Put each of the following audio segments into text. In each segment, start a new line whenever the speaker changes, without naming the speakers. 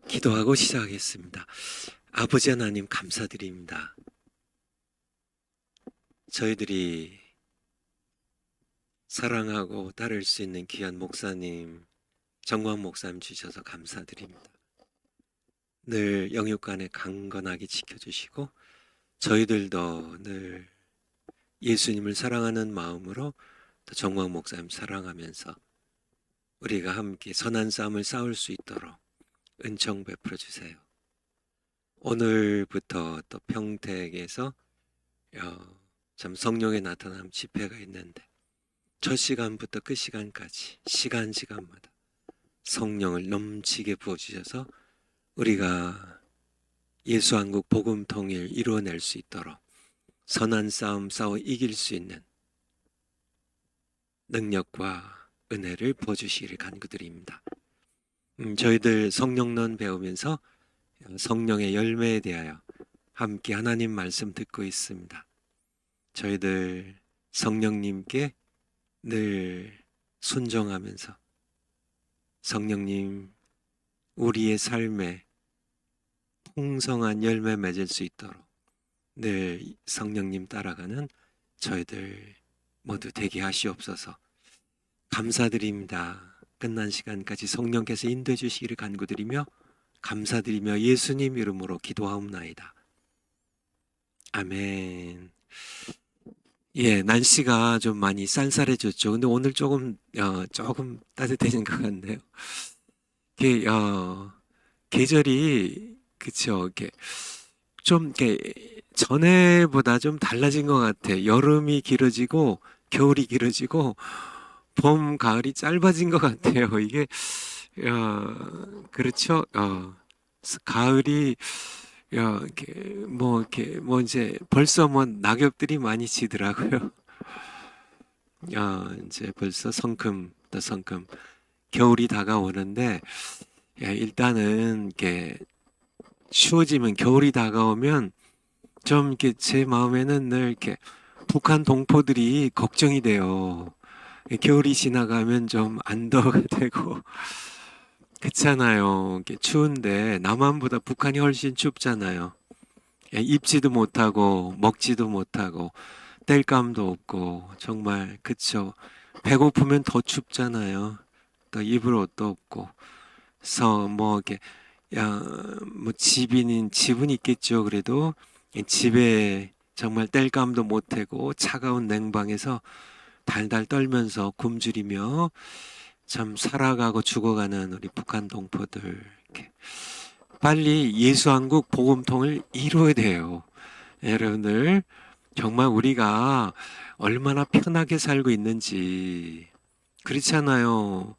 기도하고 시작하겠습니다. 아버지 하나님 감사드립니다. 저희들이 사랑하고 따를 수 있는 귀한 목사님, 정광 목사님 주셔서 감사드립니다. 늘 영육간에 강건하게 지켜주시고 저희들도 늘 예수님을 사랑하는 마음으로 또 정광 목사님 사랑하면서 우리가 함께 선한 싸움을 싸울 수 있도록 은총 베풀어 주세요. 오늘부터 또 평택에서 참 성령의 나타남 집회가 있는데 첫 시간부터 끝 시간까지 시간마다 성령을 넘치게 부어주셔서 우리가 예수한국 복음 통일 이루어낼 수 있도록 선한 싸움 싸워 이길 수 있는 능력과 은혜를 부어주시기를 간구드립니다. 저희들 성령론 배우면서 성령의 열매에 대하여 함께 하나님 말씀 듣고 있습니다. 저희들 성령님께 늘 순종하면서 성령님 우리의 삶에 풍성한 열매 맺을 수 있도록 늘 성령님 따라가는 저희들 모두 되게 하시옵소서. 감사드립니다. 끝난 시간까지 성령께서 인도해 주시기를 간구드리며 감사드리며 예수님 이름으로 기도하옵나이다. 아멘. 예, 날씨가 좀 많이 쌀쌀해졌죠. 근데 오늘 조금 따뜻해진 것 같네요. 이게 계절이 그쵸, 이렇게 좀 이렇게 전에보다 좀 달라진 것 같아요. 여름이 길어지고 겨울이 길어지고 봄, 가을이 짧아진 것 같아요. 이게 그렇죠. 가을이 이렇게 이제 벌써 낙엽들이 많이 지더라고요. 이제 벌써 성큼 또 성큼 겨울이 다가오는데 일단은 이렇게 추워지면 겨울이 다가오면 좀 이렇게 제 마음에는 늘 이렇게 북한 동포들이 걱정이 돼요. 겨울이 지나가면 좀 안도가 되고 그렇잖아요. 이게 추운데 남한보다 북한이 훨씬 춥잖아요. 입지도 못하고 먹지도 못하고 땔감도 없고 정말 그쵸. 배고프면 더 춥잖아요. 또 입을 옷도 없고 그래서 이렇게 집은 있겠죠. 그래도 집에 정말 땔감도 못하고 차가운 냉방에서 달달 떨면서 굶주리며 참 살아가고 죽어가는 우리 북한 동포들 이렇게 빨리 예수한국 복음통을 이루어야 돼요. 여러분들 정말 우리가 얼마나 편하게 살고 있는지 그렇잖아요.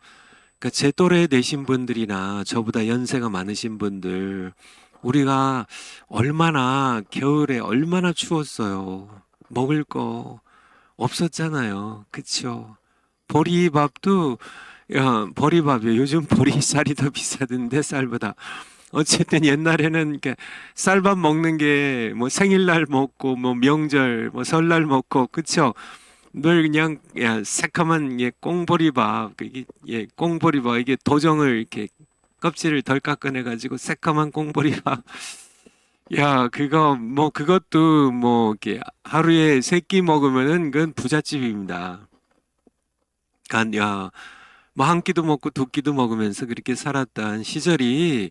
그러니까 제 또래 되신 분들이나 저보다 연세가 많으신 분들 우리가 얼마나 겨울에 얼마나 추웠어요. 먹을 거 없었잖아요. 그쵸? 보리밥도 보리밥이요. 요즘 보리쌀이 더 비싸던데 쌀보다. 어쨌든 옛날에는 이렇게 쌀밥 먹는 게 뭐 생일날 먹고 뭐 명절 뭐 설날 먹고 그쵸? 늘 그냥 새카만 꽁보리밥 꽁보리밥 이게 도정을 이렇게 껍질을 덜 깎아내 가지고 새카만 꽁보리밥 그거 그것도 이렇게 하루에 3끼 먹으면은 그건 부잣집입니다. 그러니까 한 끼도 먹고 2끼도 먹으면서 그렇게 살았던 시절이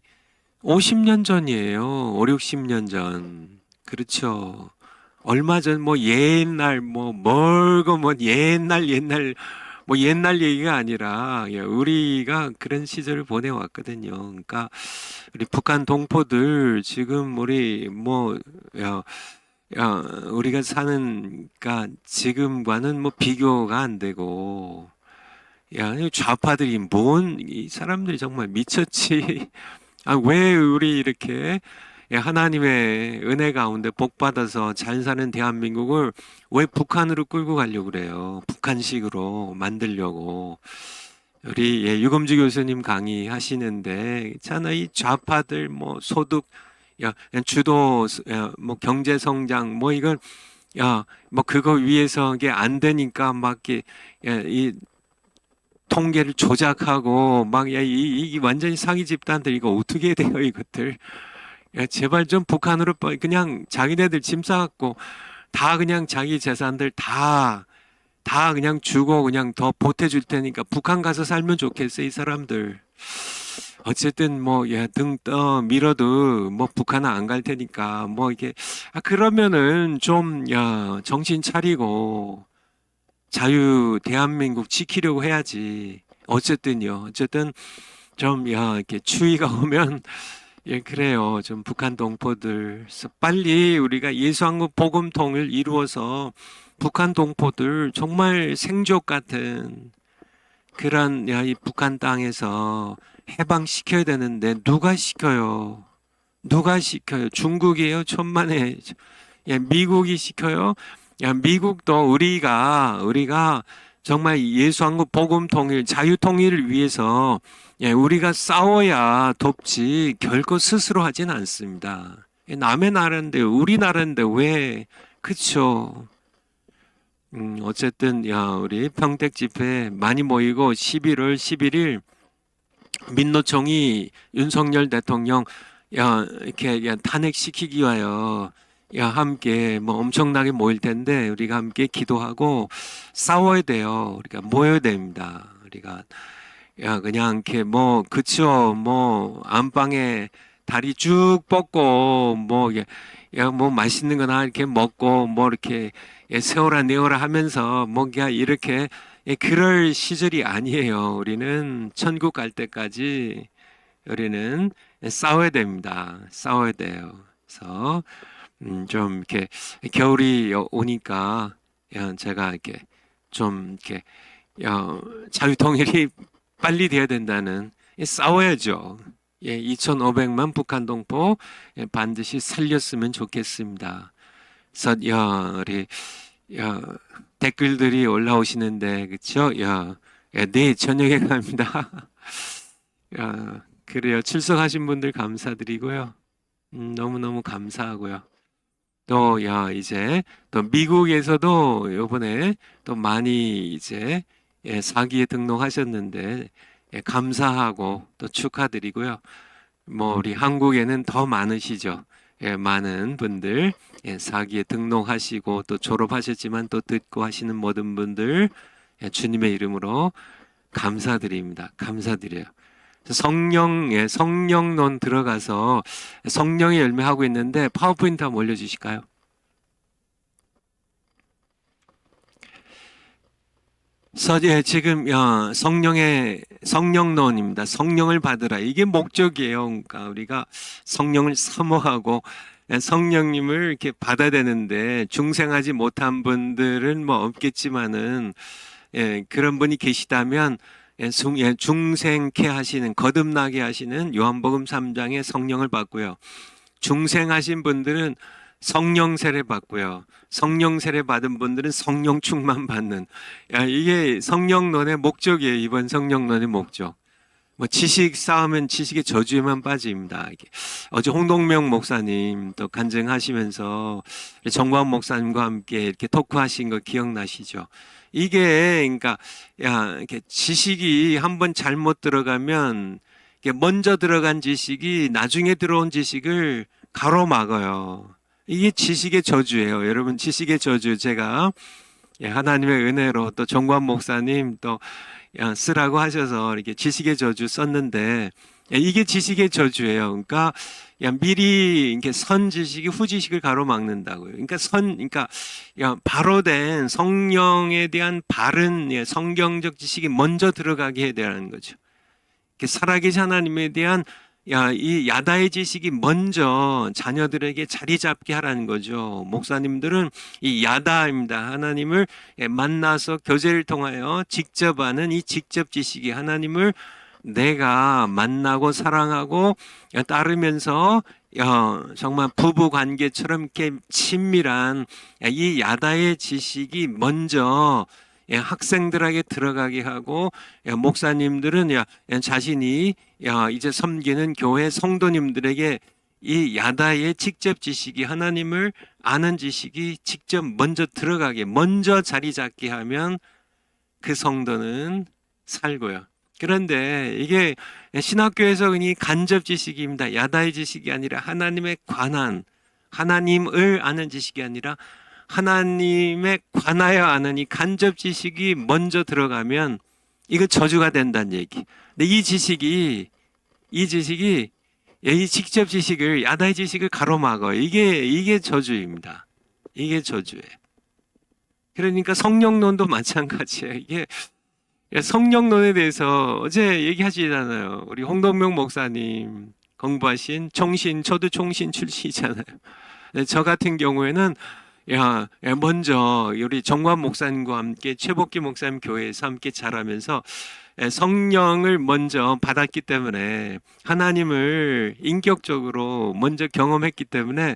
50년 전이에요. 5, 60년 전. 그렇죠. 얼마 전 옛날 멀고 옛날 얘기가 아니라 우리가 그런 시절을 보내왔거든요. 그러니까 우리 북한 동포들 지금 우리가 사는 그러니까 지금과는 비교가 안 되고 이 좌파들이 이 사람들이 정말 미쳤지. 왜 우리 이렇게 하나님의 은혜 가운데 복 받아서 잘 사는 대한민국을 왜 북한으로 끌고 가려고 그래요? 북한식으로 만들려고. 우리 유검주 교수님 강의하시는데 있잖아 이 좌파들 소득 주도 경제 성장 이건 그거 위해서 이게 안 되니까 막 이 통계를 조작하고 막 야, 이 완전히 사기 집단들 이거 어떻게 해야 돼요 이것들. 야, 제발 좀 북한으로 그냥 자기네들 짐 싸갖고 다 그냥 자기 재산들 다 그냥 주고 그냥 더 보태줄 테니까 북한 가서 살면 좋겠어 이 사람들. 어쨌든 뭐 야, 등 떠 밀어도 뭐 북한은 안 갈 테니까 뭐 이게 그러면은 좀 야, 정신 차리고 자유 대한민국 지키려고 해야지. 어쨌든요. 어쨌든 좀 야, 이렇게 추위가 오면 예, 그래요. 좀 북한 동포들 빨리 우리가 예수한국 복음통을 이루어서 북한 동포들 정말 생족 같은 그런 야, 이 북한 땅에서 해방시켜야 되는데 누가 시켜요? 누가 시켜요? 중국이에요? 천만에. 야, 미국이 시켜요? 야, 미국도 우리가 정말 예수한국 복음 통일, 자유 통일을 위해서 예, 우리가 싸워야 돕지 결코 스스로 하진 않습니다. 남의 나라인데 우리 나라인데 왜 그쵸? 어쨌든 야 우리 평택 집회 많이 모이고 11월 11일 민노총이 윤석열 대통령 야 이렇게 야, 탄핵시키기 위하여 야 함께 뭐 엄청나게 모일 텐데 우리가 함께 기도하고 싸워야 돼요. 우리가 모여야 됩니다. 우리가 야 그냥 이렇게 뭐 그쵸 뭐 안방에 다리 쭉 뻗고 뭐 야 뭐 맛있는 거나 이렇게 먹고 뭐 이렇게 세워라 내워라 하면서 뭔가 이렇게 그럴 시절이 아니에요. 우리는 천국 갈 때까지 우리는 싸워야 됩니다. 싸워야 돼요. 그래서 좀 이렇게 겨울이 오니까 야, 제가 이렇게 좀 이렇게 야, 자유통일이 빨리 돼야 된다는 싸워야죠. 예, 2,500만 북한 동포 반드시 살렸으면 좋겠습니다. 그래서 야, 우리 야, 댓글들이 올라오시는데 그쵸? 야, 내일 저녁에 갑니다. 야, 그래요. 출석하신 분들 감사드리고요. 너무너무 감사하고요. 또, 야, 이제 또 미국에서도 요번에 또 많이 이제 사기에 등록하셨는데 감사하고 또 축하드리고요. 뭐 우리 한국에는 더 많으시죠. 많은 분들 사기에 등록하시고 또 졸업하셨지만 또 듣고 하시는 모든 분들 주님의 이름으로 감사드립니다. 감사드려요. 성령론 들어가서 성령의 열매 하고 있는데 파워포인트 한번 올려주실까요? 지금 성령론입니다. 성령을 받으라. 이게 목적이에요. 그러니까 우리가 성령을 사모하고 성령님을 이렇게 받아야 되는데 중생하지 못한 분들은 뭐 없겠지만은 그런 분이 계시다면 중생케 하시는 거듭나게 하시는 요한복음 3장의 성령을 받고요. 중생하신 분들은 성령 세례 받고요. 성령 세례 받은 분들은 성령 충만 받는. 야, 이게 성령론의 목적이에요. 이번 성령론의 목적. 뭐 지식 쌓으면 지식의 저주에만 빠집니다. 어제 홍동명 목사님 또 간증하시면서 정광 목사님과 함께 이렇게 토크하신 거 기억나시죠? 이게 그러니까 야 이렇게 지식이 한번 잘못 들어가면 먼저 들어간 지식이 나중에 들어온 지식을 가로막아요. 이게 지식의 저주예요. 여러분 지식의 저주 제가 하나님의 은혜로 또 정관 목사님 또 쓰라고 하셔서 이렇게 지식의 저주 썼는데 이게 지식의 저주예요. 그러니까 미리 이렇게 선 지식이 후 지식을 가로막는다고요. 그러니까 바로 된 성령에 대한 바른 성경적 지식이 먼저 들어가게 해야 되는 거죠. 살아계신 하나님에 대한 이 야다의 지식이 먼저 자녀들에게 자리 잡게 하라는 거죠. 목사님들은 이 야다입니다. 하나님을 만나서 교제를 통하여 직접 하는 이 직접 지식이 하나님을 내가 만나고 사랑하고 따르면서 정말 부부 관계처럼 이렇게 친밀한 이 야다의 지식이 먼저 학생들에게 들어가게 하고 목사님들은 자신이 이제 섬기는 교회 성도님들에게 이 야다의 직접 지식이 하나님을 아는 지식이 직접 먼저 들어가게 먼저 자리 잡게 하면 그 성도는 살고요. 그런데 이게 신학교에서 흔히 간접 지식입니다. 야다의 지식이 아니라 하나님에 관한, 하나님을 아는 지식이 아니라 하나님에 관하여 아는 이 간접 지식이 먼저 들어가면 이거 저주가 된다는 얘기. 근데 이 지식이 이 직접 지식을, 야다의 지식을 가로막어. 이게 저주입니다. 이게 저주예요. 그러니까 성령론도 마찬가지예요. 이게 성령론에 대해서 어제 얘기하시잖아요. 우리 홍동명 목사님 공부하신 총신, 저도 총신 출신이잖아요. 저 같은 경우에는 먼저 우리 정관 목사님과 함께 최복기 목사님 교회에서 함께 자라면서 성령을 먼저 받았기 때문에 하나님을 인격적으로 먼저 경험했기 때문에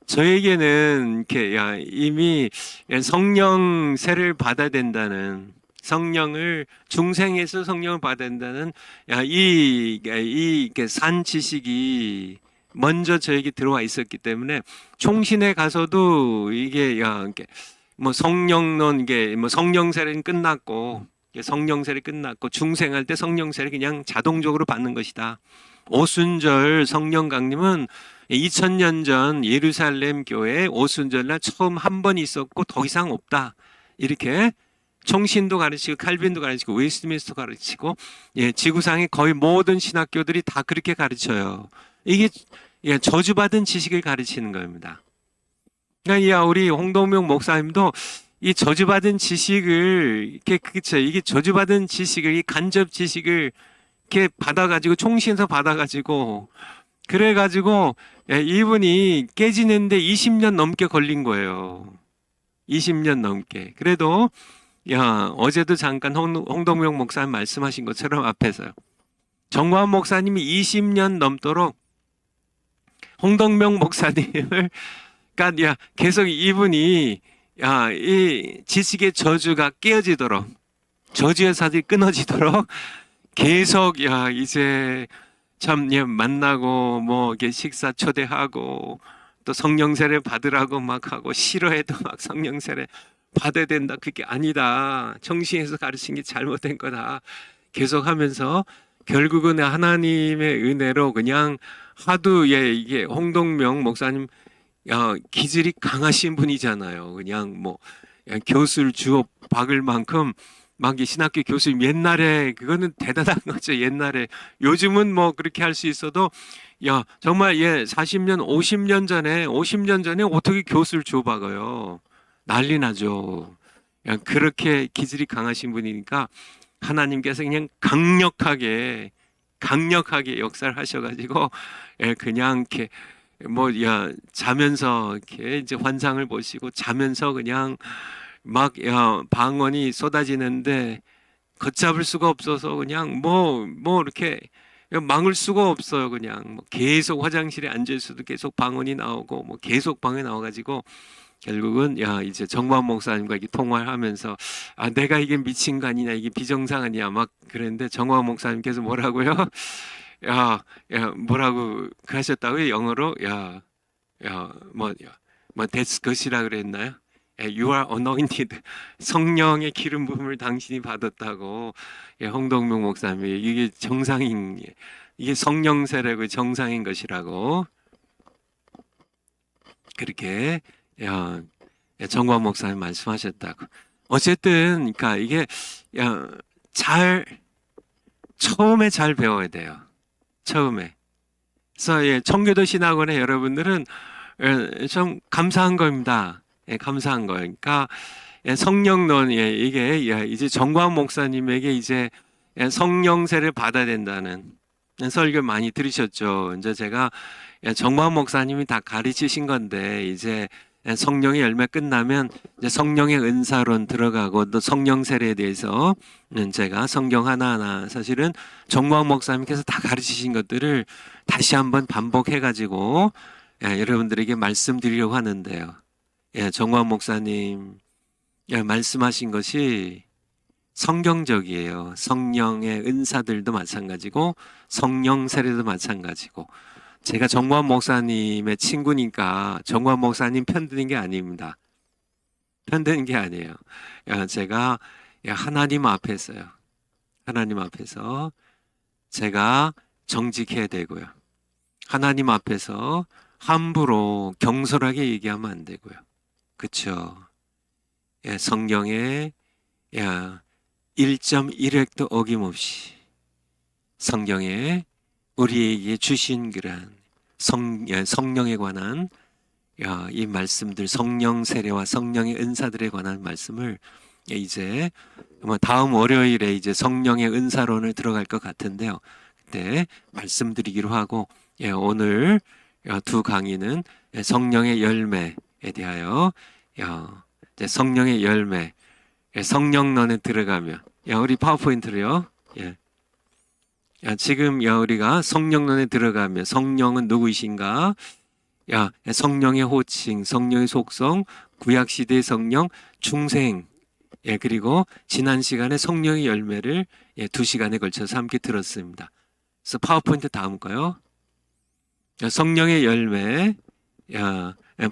저에게는 이렇게 이미 성령 세를 받아야 된다는, 성령을 중생에서 성령을 받아야 된다는 산 지식이 먼저 저에게 들어와 있었기 때문에 총신에 가서도 이게 뭐 성령론, 이게 뭐 성령세례는 끝났고, 성령세례 끝났고 중생할 때 성령세례 그냥 자동적으로 받는 것이다. 오순절 성령 강림은 2000년 전 예루살렘 교회 오순절날 처음 한 번 있었고 더 이상 없다. 이렇게 총신도 가르치고 칼빈도 가르치고 웨스트민스터 가르치고 지구상의 거의 모든 신학교들이 다 그렇게 가르쳐요. 이게 저주받은 지식을 가르치는 겁니다. 그러니까 우리 홍동명 목사님도 이 저주받은 지식을 이게 저주받은 지식을, 이 간접 지식을 이렇게 받아가지고 총신에서 받아가지고 그래가지고 이분이 깨지는데 20년 넘게 걸린 거예요. 20년 넘게. 그래도 어제도 잠깐 홍동명 목사님 말씀하신 것처럼 앞에서요. 정광 목사님이 20년 넘도록 홍동명 목사님을 계속 이분이 이 지식의 저주가 깨어지도록, 저주의 사슬이 끊어지도록 계속 이제 참 만나고 뭐 이렇게 식사 초대하고 또 성령 세례 받으라고 막 하고, 싫어해도 막 성령 세례 받아야 된다, 그게 아니다, 정신에서 가르친 게 잘못된 거다 계속 하면서 결국은 하나님의 은혜로 그냥 하도 이게 홍동명 목사님 기질이 강하신 분이잖아요. 그냥 뭐 교수를 주워 박을 만큼 막 신학교 교수님, 옛날에 그거는 대단한 거죠. 옛날에. 요즘은 뭐 그렇게 할 수 있어도 정말 40년 50년 전에 어떻게 교수를 주워 박아요. 난리 나죠. 그렇게 기질이 강하신 분이니까 하나님께서 그냥 강력하게 역사를 하셔가지고 그냥 이렇게 자면서 이렇게 이제 환상을 보시고 자면서 그냥 막 방언이 쏟아지는데 걷잡을 수가 없어서 그냥 뭐 이렇게 막을 수가 없어요. 그냥 뭐 계속 화장실에 앉아 있어도 계속 방언이 나오고 뭐 계속 방언이 나와가지고 결국은 이제 정광 목사님과 이렇게 통화를 하면서 내가 이게 미친 거 아니냐, 이게 비정상 아니야 막 그랬는데 정광 목사님께서 뭐라고요? 뭐라고 하셨다고요? 영어로 that's 것이라 그랬나요? You are anointed. 성령의 기름 부음을 당신이 받았다고. 홍동명 목사님이 이게 이게 성령 세례고 정상인 것이라고 그렇게 정광 목사님 말씀하셨다고. 어쨌든 그러니까 이게 처음에 잘 배워야 돼요. 처음에. 그래서 청교도 신학원의 여러분들은 좀 감사한 겁니다. 감사한 거예요. 그러니까 성령론, 이게 이제 정광 목사님에게 이제 성령세를 받아야 된다는 설교 많이 들으셨죠. 이제 제가 정광 목사님이 다 가르치신 건데 이제 성령의 열매 끝나면 이제 성령의 은사론 들어가고 또 성령 세례에 대해서 제가 성경 하나하나 사실은 정광 목사님께서 다 가르치신 것들을 다시 한번 반복해가지고 여러분들에게 말씀드리려고 하는데요. 정광 목사님 말씀하신 것이 성경적이에요. 성령의 은사들도 마찬가지고 성령 세례도 마찬가지고. 제가 정광 목사님의 친구니까 정광 목사님 편드는 게 아닙니다. 편드는 게 아니에요. 제가 하나님 앞에서요. 하나님 앞에서 제가 정직해야 되고요. 하나님 앞에서 함부로 경솔하게 얘기하면 안 되고요. 그쵸? 예, 성경에 1.1획도 어김없이 성경에 우리에게 주신 그런 성령에 관한 이 말씀들, 성령 세례와 성령의 은사들에 관한 말씀을 이제 다음 월요일에 이제 성령의 은사론을 들어갈 것 같은데요. 그때 말씀드리기로 하고, 오늘 두 강의는 성령의 열매에 대하여 이제 성령의 열매, 성령론에 들어가면 우리 파워포인트를요. 지금 우리가 성령론에 들어가면 성령은 누구이신가? 성령의 호칭, 성령의 속성, 구약시대의 성령, 중생, 그리고 지난 시간에 성령의 열매를 2시간에 걸쳐서 함께 들었습니다. 그래서 파워포인트 다음 거요. 성령의 열매,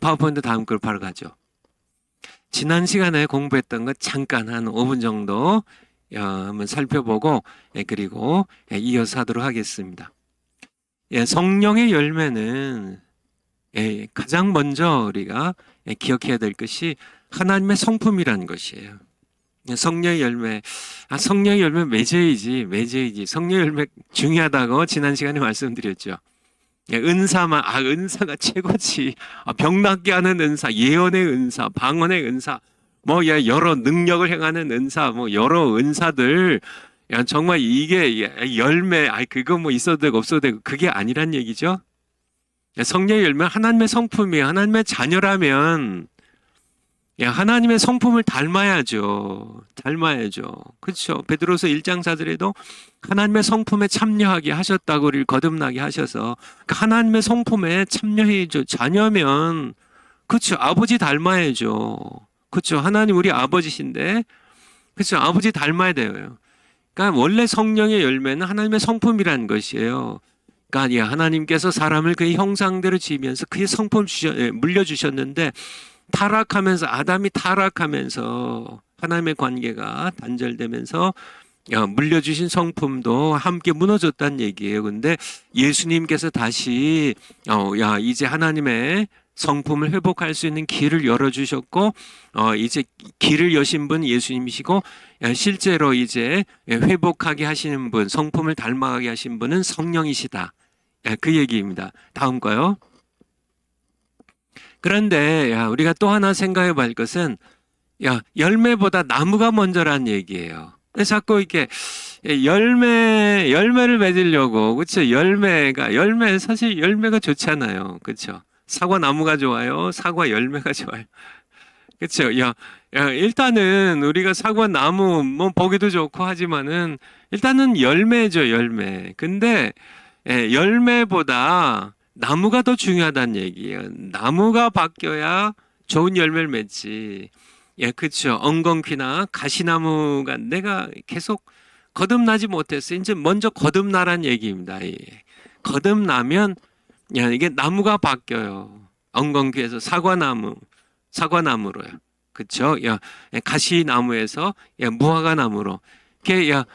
파워포인트 다음 걸 바로 가죠. 지난 시간에 공부했던 것 잠깐 한 5분 정도 한번 살펴보고 그리고 이어서 하도록 하겠습니다. 성령의 열매는 가장 먼저 우리가 기억해야 될 것이 하나님의 성품이라는 것이에요. 성령의 열매, 성령의 열매 매제이지. 성령의 열매 중요하다고 지난 시간에 말씀드렸죠. 은사가 최고지. 병 낫게 하는 은사, 예언의 은사, 방언의 은사, 여러 능력을 행하는 은사, 여러 은사들. 정말 이게 열매, 그거 있어도 되고 없어도 되고 그게 아니란 얘기죠. 성령의 열매 하나님의 성품이에요. 하나님의 자녀라면 하나님의 성품을 닮아야죠. 그렇죠. 베드로서 1장 4절에도 하나님의 성품에 참여하게 하셨다고 우리를 거듭나게 하셔서 하나님의 성품에 참여해야죠. 자녀면 그렇죠. 아버지 닮아야죠. 그렇죠. 하나님 우리 아버지신데 그렇죠. 아버지 닮아야 돼요. 그러니까 원래 성령의 열매는 하나님의 성품이라는 것이에요. 그러니까 하나님께서 사람을 그의 형상대로 지으면서 그의 성품을 물려주셨는데 아담이 타락하면서 하나님의 관계가 단절되면서 물려주신 성품도 함께 무너졌다는 얘기예요. 근데 예수님께서 다시 이제 하나님의 성품을 회복할 수 있는 길을 열어주셨고 이제 길을 여신 분 예수님이시고 실제로 이제 회복하게 하시는 분, 성품을 닮아가게 하신 분은 성령이시다. 그 얘기입니다. 다음 거요. 그런데 우리가 또 하나 생각해 볼 것은 열매보다 나무가 먼저란 얘기예요. 자꾸 이렇게 열매를 맺으려고 그렇죠. 사실 열매가 좋잖아요. 그렇죠. 사과 나무가 좋아요. 사과 열매가 좋아요. 그렇죠. 일단은 우리가 사과 나무 보기도 좋고 하지만은 일단은 열매죠, 열매. 근데 열매보다 나무가 더 중요하다는 얘기예요. 나무가 바뀌어야 좋은 열매를 맺지. 그렇죠. 엉겅퀴나 가시나무가 내가 계속 거듭나지 못했어. 이제 먼저 거듭나란 얘기입니다. 거듭나면 이게 나무가 바뀌어요. 엉겅퀴에서 사과나무로요. 그렇죠. 가시나무에서 무화과나무로.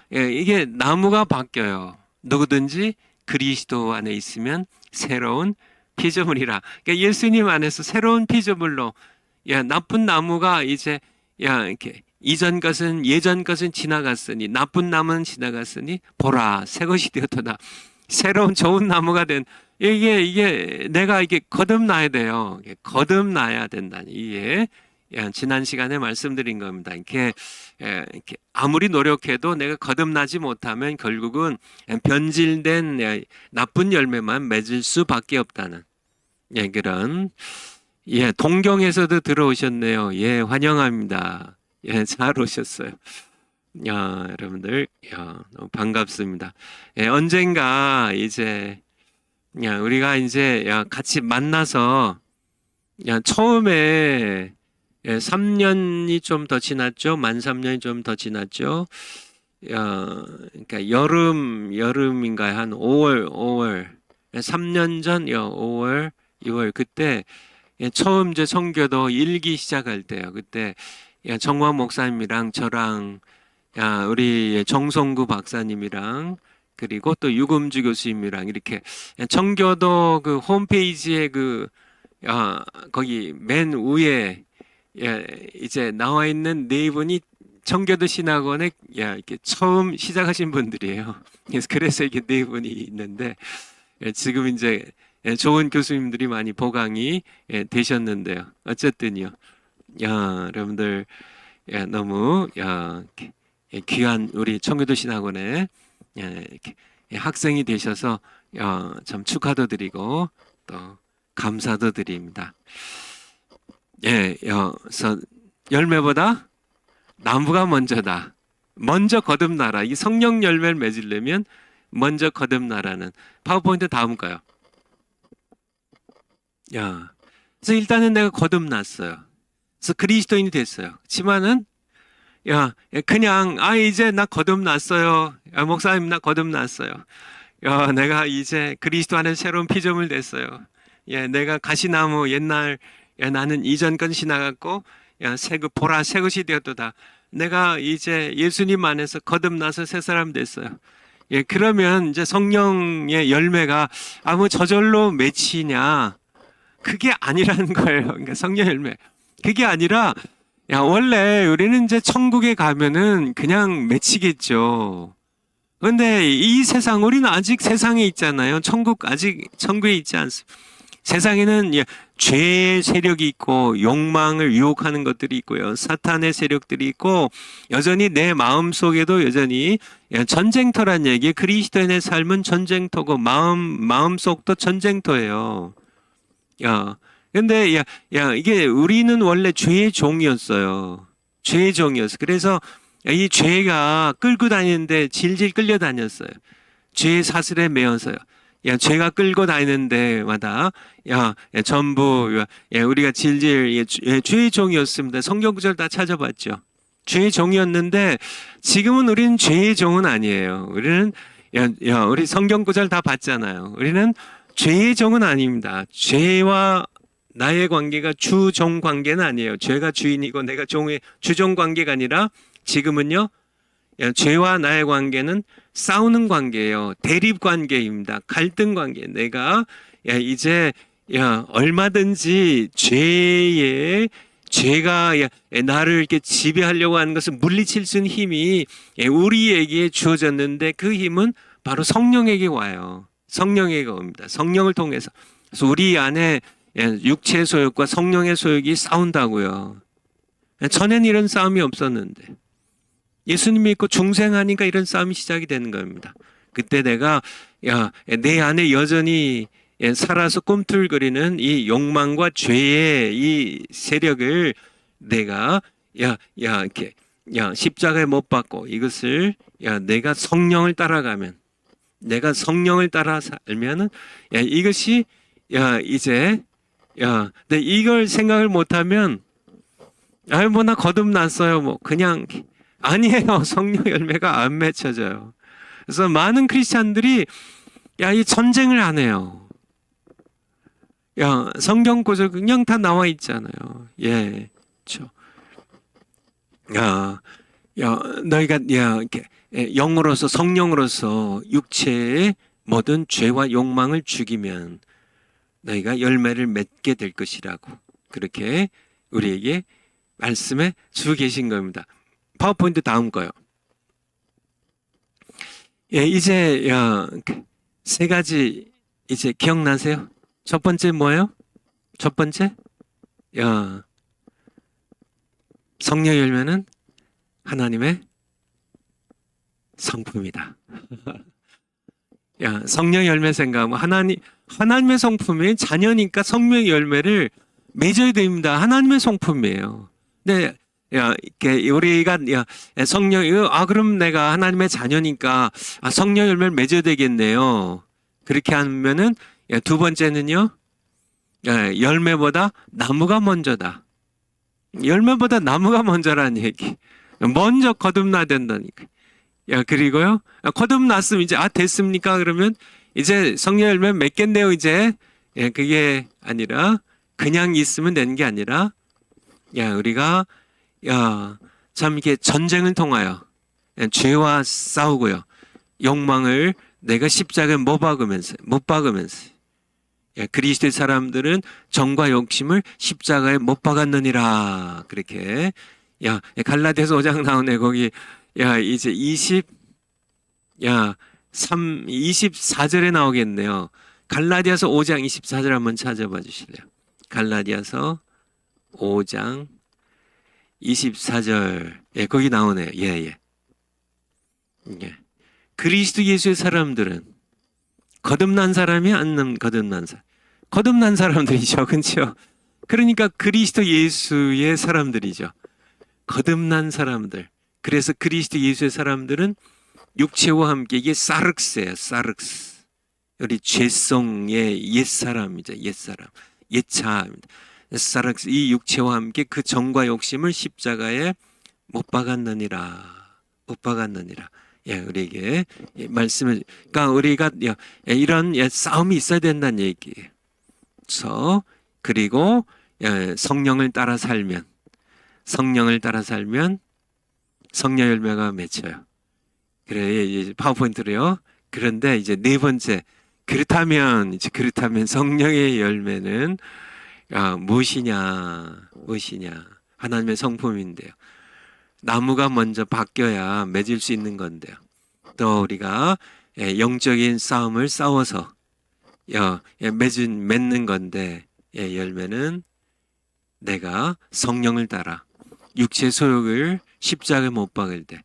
이게 나무가 바뀌어요. 누구든지 그리스도 안에 있으면 새로운 피조물이라. 그러니까 예수님 안에서 새로운 피조물로 나쁜 나무가 이제 이렇게 예전 것은 지나갔으니 나쁜 나무는 지나갔으니 보라 새 것이 되었도다. 새로운 좋은 나무가 된 이게 내가 이게 거듭나야 돼요. 거듭나야 된다니 이게 지난 시간에 말씀드린 겁니다. 이렇게 아무리 노력해도 내가 거듭나지 못하면 결국은 변질된 나쁜 열매만 맺을 수밖에 없다는 그런 동경에서도 들어오셨네요. 환영합니다. 잘 오셨어요. 여러분들 너무 반갑습니다. 언젠가 이제 우리가 이제 같이 만나서 처음에 3년이 좀 더 지났죠. 만 3년이 좀 더 지났죠. 그러니까 여름인가요? 한 5월 3년 전 5월 2월 그때 처음 이제 선교도 일기 시작할 때요. 그때 정광 목사님이랑 저랑 야, 우리 정성구 박사님이랑 그리고 또 유금주 교수님이랑 이렇게 청교도 그 홈페이지에 거기 맨 위에 이제 나와 있는 네 분이 청교도 신학원에 이렇게 처음 시작하신 분들이에요. 그래서 이게 네 분이 있는데 지금 이제 좋은 교수님들이 많이 보강이 되셨는데요. 어쨌든요. 여러분들 너무 귀한 우리 청교도 신학원에 이렇게 학생이 되셔서 참 축하도 드리고 또 감사도 드립니다. 그래서 열매보다 나무가 먼저다. 먼저 거듭나라. 이 성령 열매를 맺으려면 먼저 거듭나라는 파워포인트 다음 거요. 그래서 일단은 내가 거듭났어요. 그래서 그리스도인이 됐어요. 그렇지만은 그냥 이제 나 거듭났어요. 목사님 나 거듭났어요. 내가 이제 그리스도 안에 새로운 피조물 됐어요. 내가 가시나무 옛날 나는 이전 건 지나갔고 보라 새 것이 되었도다. 내가 이제 예수님 안에서 거듭나서 새 사람 됐어요. 그러면 이제 성령의 열매가 뭐 저절로 맺히냐? 그게 아니라는 거예요. 그러니까 성령 열매. 그게 아니라 원래 우리는 이제 천국에 가면은 그냥 맺히겠죠. 근데 이 세상, 우리는 아직 세상에 있잖아요. 아직 천국에 있지 않습니다. 세상에는 죄의 세력이 있고 욕망을 유혹하는 것들이 있고요. 사탄의 세력들이 있고 여전히 내 마음 속에도 여전히 전쟁터란 얘기. 그리스도인의 삶은 전쟁터고 마음속도 전쟁터예요. 근데 이게 우리는 원래 죄의 종이었어요. 죄의 종이었어. 그래서 이 죄가 끌고 다니는데 질질 끌려 다녔어요. 죄의 사슬에 매어서요. 죄가 끌고 다니는 데마다 전부 우리가 질질 죄의 종이었습니다. 성경 구절 다 찾아봤죠. 죄의 종이었는데 지금은 우리는 죄의 종은 아니에요. 우리는 우리 성경 구절 다 봤잖아요. 우리는 죄의 종은 아닙니다. 죄와 나의 관계가 주종 관계는 아니에요. 죄가 주인이고 내가 종의 주종 관계가 아니라 지금은요. 죄와 나의 관계는 싸우는 관계예요. 대립 관계입니다. 갈등 관계. 내가 이제 얼마든지 죄가 나를 이렇게 지배하려고 하는 것을 물리칠 수 있는 힘이 우리에게 주어졌는데 그 힘은 바로 성령에게 와요. 성령에게 옵니다. 성령을 통해서. 그래서 우리 안에 육체의 소욕과 성령의 소욕이 싸운다고요. 전에는 이런 싸움이 없었는데 예수님 믿고 중생하니까 이런 싸움이 시작이 되는 겁니다. 그때 내가 내 안에 여전히 살아서 꿈틀거리는 이 욕망과 죄의 이 세력을 내가 이렇게 십자가에 못 박고 이것을 내가 성령을 따라가면 내가 성령을 따라 살면은 이것이 이제 근데 이걸 생각을 못하면 뭐 나 거듭났어요 뭐 그냥 아니에요. 성령 열매가 안 맺혀져요. 그래서 많은 크리스찬들이 이 전쟁을 안 해요. 성경 구절 그냥 다 나와 있잖아요. 그렇죠. 너희가 이렇게 영으로서 성령으로서 육체의 모든 죄와 욕망을 죽이면 너희가 열매를 맺게 될 것이라고 그렇게 우리에게 말씀해 주고 계신 겁니다. 파워포인트 다음 거요. 이제 세 가지 이제 기억나세요? 첫 번째 뭐예요? 첫 번째 성령 열매는 하나님의 성품이다. 성령 열매 생각하면 하나님의 성품이 자녀니까 성령 열매를 맺어야 됩니다. 하나님의 성품이에요. 근데 우리가 성령 그럼 내가 하나님의 자녀니까 성령 열매를 맺어야 되겠네요. 그렇게 하면은 두 번째는요. 열매보다 나무가 먼저다. 열매보다 나무가 먼저라는 얘기. 먼저 거듭나야 된다니까. 그리고요. 거듭났으면 이제 됐습니까? 그러면 이제 성령 열매 맺겠네요. 이제 그게 아니라 그냥 있으면 되는 게 아니라 우리가 참 이게 전쟁을 통하여 죄와 싸우고요. 욕망을 내가 십자가에 못 박으면서 그리스도의 사람들은 정과 욕심을 십자가에 못 박았느니라. 그렇게 갈라디아서 5장 나오네. 거기 이제 24절에 나오겠네요. 갈라디아서 5장 24절 한번 찾아봐 주실래요? 갈라디아서 5장 24절. 거기 나오네요. 예. 그리스도 예수의 사람들은 거듭난 사람이 안 거듭난 사람. 거듭난 사람들이죠. 그렇죠? 그러니까 그리스도 예수의 사람들이죠. 거듭난 사람들. 그래서 그리스도 예수의 사람들은 육체와 함께 이게 사륵스예요. 사륵스. 우리 죄성의 옛사람이죠. 옛사람. 옛차입니다. 사륵스. 이 육체와 함께 그 정과 욕심을 십자가에 못 박았느니라. 못 박았느니라. 우리에게 말씀을, 그러니까 우리가 이런 싸움이 있어야 된다는 얘기예요. 그리고 성령을 따라 살면 성령 열매가 맺혀요. 그래, 이제 파워포인트로요. 그런데 이제 네 번째, 그렇다면 성령의 열매는 무엇이냐? 하나님의 성품인데요. 나무가 먼저 바뀌어야 맺을 수 있는 건데요. 또 우리가 영적인 싸움을 싸워서 맺는 건데, 열매는 내가 성령을 따라 육체 소욕을 십자가에 못 박을 때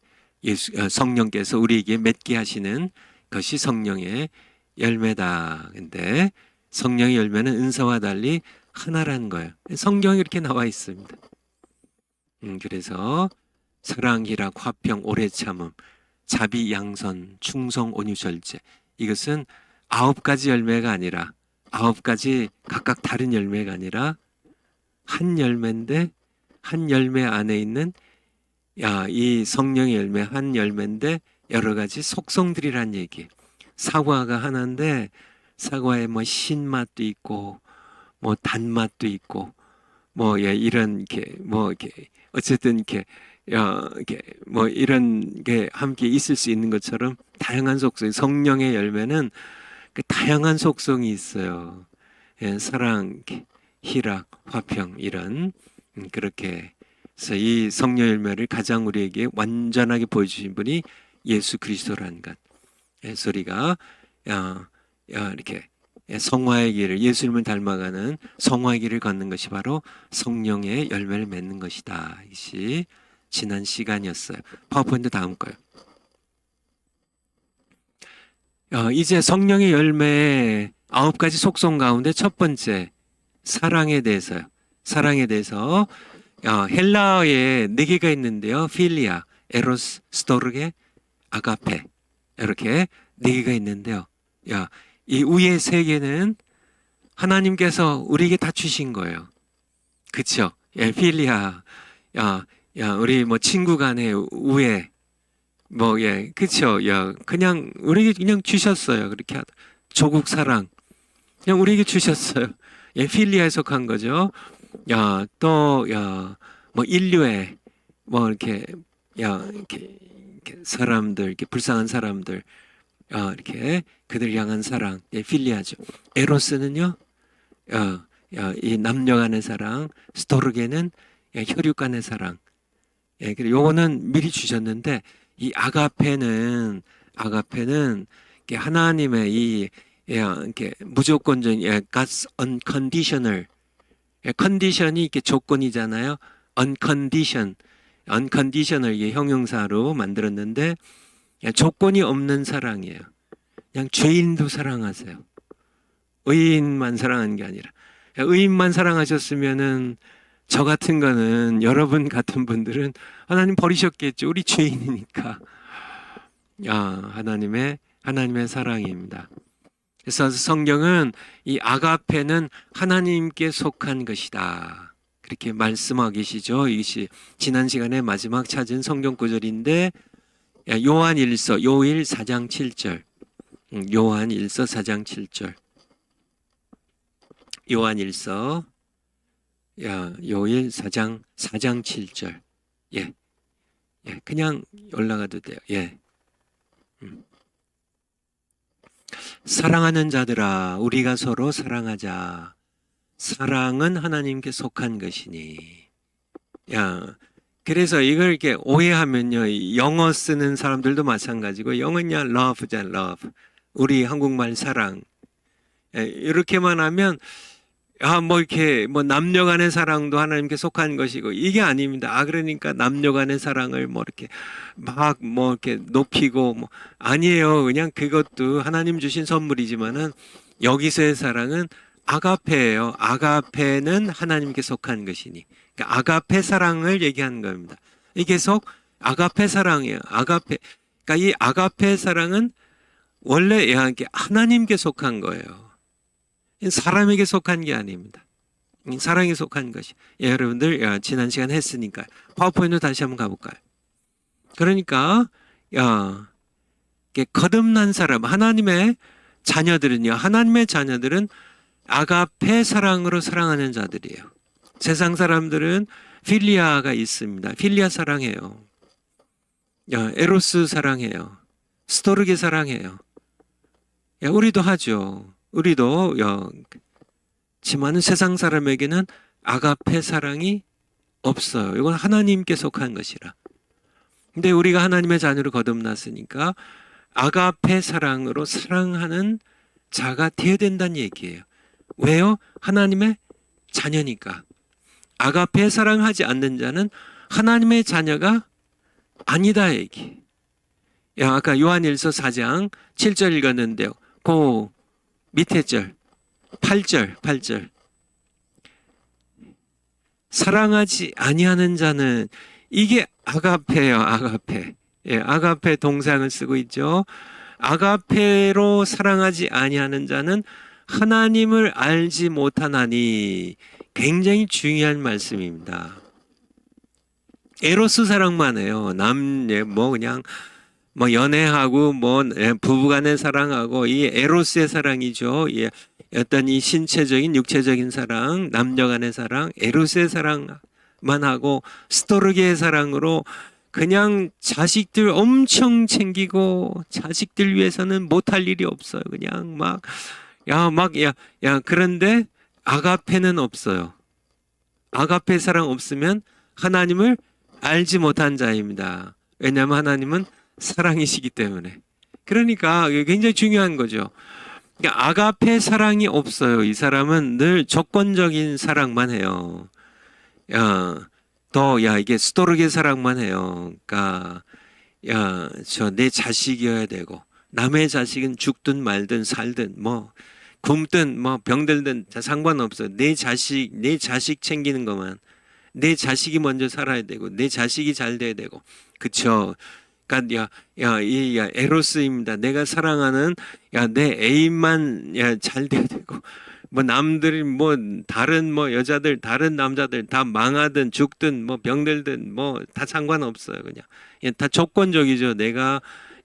성령께서 우리에게 맺게 하시는 것이 성령의 열매다. 근데 성령의 열매는 은사와 달리 하나라는 거예요. 성경에 이렇게 나와 있습니다. 그래서 사랑, 희락, 화평, 오래 참음, 자비, 양선, 충성, 온유, 절제. 이것은 9가지 열매가 아니라 9가지 각각 다른 열매가 아니라 한 열매인데, 한 열매 안에 있는 이 성령의 열매 한 열매인데 여러 가지 속성들이란 얘기. 사과가 하나인데 사과에 뭐 신맛도 있고 뭐 단맛도 있고 이런 이렇게 어쨌든 이렇게 이런 게 함께 있을 수 있는 것처럼 다양한 속성. 성령의 열매는 그 다양한 속성이 있어요. 사랑, 희락, 화평 이런 그렇게 해서 이 성령 열매를 가장 우리에게 완전하게 보여주신 분이 예수 그리스도라는 것. 그래서 우리가 이렇게 성화의 길을, 예수님을 닮아가는 성화의 길을 걷는 것이 바로 성령의 열매를 맺는 것이다. 이것이 지난 시간이었어요. 파워포인트 다음 거요. 이제 성령의 열매의 9가지 속성 가운데 첫 번째, 사랑에 대해서요. 사랑에 대해서 헬라어에 4개가 있는데요. 필리아, 에로스, 스토르게, 아가페 이렇게 4개가 있는데요. 이 위에 3개는 하나님께서 우리에게 다 주신 거예요. 그쵸? 필리아, 우리 친구 간의 우애, 그쵸? 그냥 우리에게 그냥 주셨어요. 그렇게 조국 사랑, 그냥 우리에게 주셨어요. 필리아에 속한 거죠. 또 인류에 이렇게 사람들, 이렇게 불쌍한 사람들, 이렇게 그들 향한 사랑, 필리아죠. 에로스는요, 이 남녀 간의 사랑, 스토르게는 혈육 간의 사랑. 그리고 요거는 미리 주셨는데, 이 아가페는 하나님의 이렇게 무조건적인 God's unconditional, 컨디션이 이렇게 조건이잖아요. unconditional 이게 형용사로 만들었는데 조건이 없는 사랑이에요. 그냥 죄인도 사랑하세요. 의인만 사랑하는 게 아니라, 의인만 사랑하셨으면은 저 같은 거는, 여러분 같은 분들은 하나님 버리셨겠죠. 우리 죄인이니까. 하나님의 사랑입니다. 그래서 성경은 이 아가페는 하나님께 속한 것이다. 그렇게 말씀하고 계시죠. 이것이 지난 시간에 마지막 찾은 성경 구절인데, 요한일서 4장 7절. 요한일서 4장 7절. 요한일서 4장 7절. 예, 그냥 올라가도 돼요. 예. 사랑하는 자들아, 우리가 서로 사랑하자. 사랑은 하나님께 속한 것이니. 야, 그래서 이걸 이렇게 오해하면요, 영어 쓰는 사람들도 마찬가지고, 영어냐, love잖아, love. 우리 한국말 사랑. 예, 이렇게만 하면, 뭐 이렇게, 뭐 남녀 간의 사랑도 하나님께 속한 것이고, 이게 아닙니다. 그러니까 남녀 간의 사랑을 뭐 이렇게 막 뭐 이렇게 높이고, 뭐, 아니에요. 그냥 그것도 하나님 주신 선물이지만은, 여기서의 사랑은 아가페예요. 아가페는 하나님께 속한 것이니. 그러니까 아가페 사랑을 얘기하는 겁니다. 이게 계속 아가페 사랑이에요. 아가페. 그러니까 이 아가페 사랑은 원래 이렇게 하나님께 속한 거예요. 사람에게 속한 게 아닙니다. 사랑에 속한 것이. 예, 여러분들 지난 시간 했으니까 파워포인트 다시 한번 가볼까요? 그러니까 거듭난 사람, 하나님의 자녀들은요. 하나님의 자녀들은 아가페 사랑으로 사랑하는 자들이에요. 세상 사람들은 필리아가 있습니다. 필리아 사랑해요. 에로스 사랑해요. 스토르게 사랑해요. 우리도 하죠. 우리도 지만은 세상 사람에게는 아가페 사랑이 없어요. 이건 하나님께 속한 것이라. 근데 우리가 하나님의 자녀로 거듭났으니까 아가페 사랑으로 사랑하는 자가 되어야 된다는 얘기예요. 왜요? 하나님의 자녀니까. 아가페 사랑하지 않는 자는 하나님의 자녀가 아니다 얘기. 아까 요한일서 4장 7절 읽었는데요. 그 밑에 절 8절 사랑하지 아니하는 자는 이게 아가페예요. 아가페. 예, 아가페 동상을 쓰고 있죠. 아가페로 사랑하지 아니하는 자는 하나님을 알지 못하나니. 굉장히 중요한 말씀입니다. 에로스 사랑만 해요. 뭐 그냥 뭐 연애하고 뭐 부부간의 사랑하고 이 에로스의 사랑이죠. 어떤 이 신체적인 육체적인 사랑, 남녀간의 사랑, 에로스의 사랑만 하고 스토르게의 사랑으로 그냥 자식들 엄청 챙기고 자식들 위해서는 못할 일이 없어요. 그냥 그런데 아가페는 없어요. 아가페 사랑 없으면 하나님을 알지 못한 자입니다. 왜냐하면 하나님은 사랑이시기 때문에. 그러니까 굉장히 중요한 거죠. 그러니까 아가페 사랑이 없어요. 이 사람은 늘 조건적인 사랑만 해요. 이게 스토르게 사랑만 해요. 그러니까 저 내 자식이어야 되고 남의 자식은 죽든 말든 살든 뭐 굶든 뭐 병들든 상관없어요. 내 자식 챙기는 것만. 내 자식이 먼저 살아야 되고 내 자식이 잘 돼야 되고. 그쵸? 그러니까 이 에로스입니다. 내가 사랑하는 내 애인만 잘 돼야 되고 뭐 남들이 뭐 다른 뭐 여자들 다른 남자들 다 망하든 죽든 뭐 병들든 뭐 다 상관없어요. 그냥 다 조건적이죠. 내가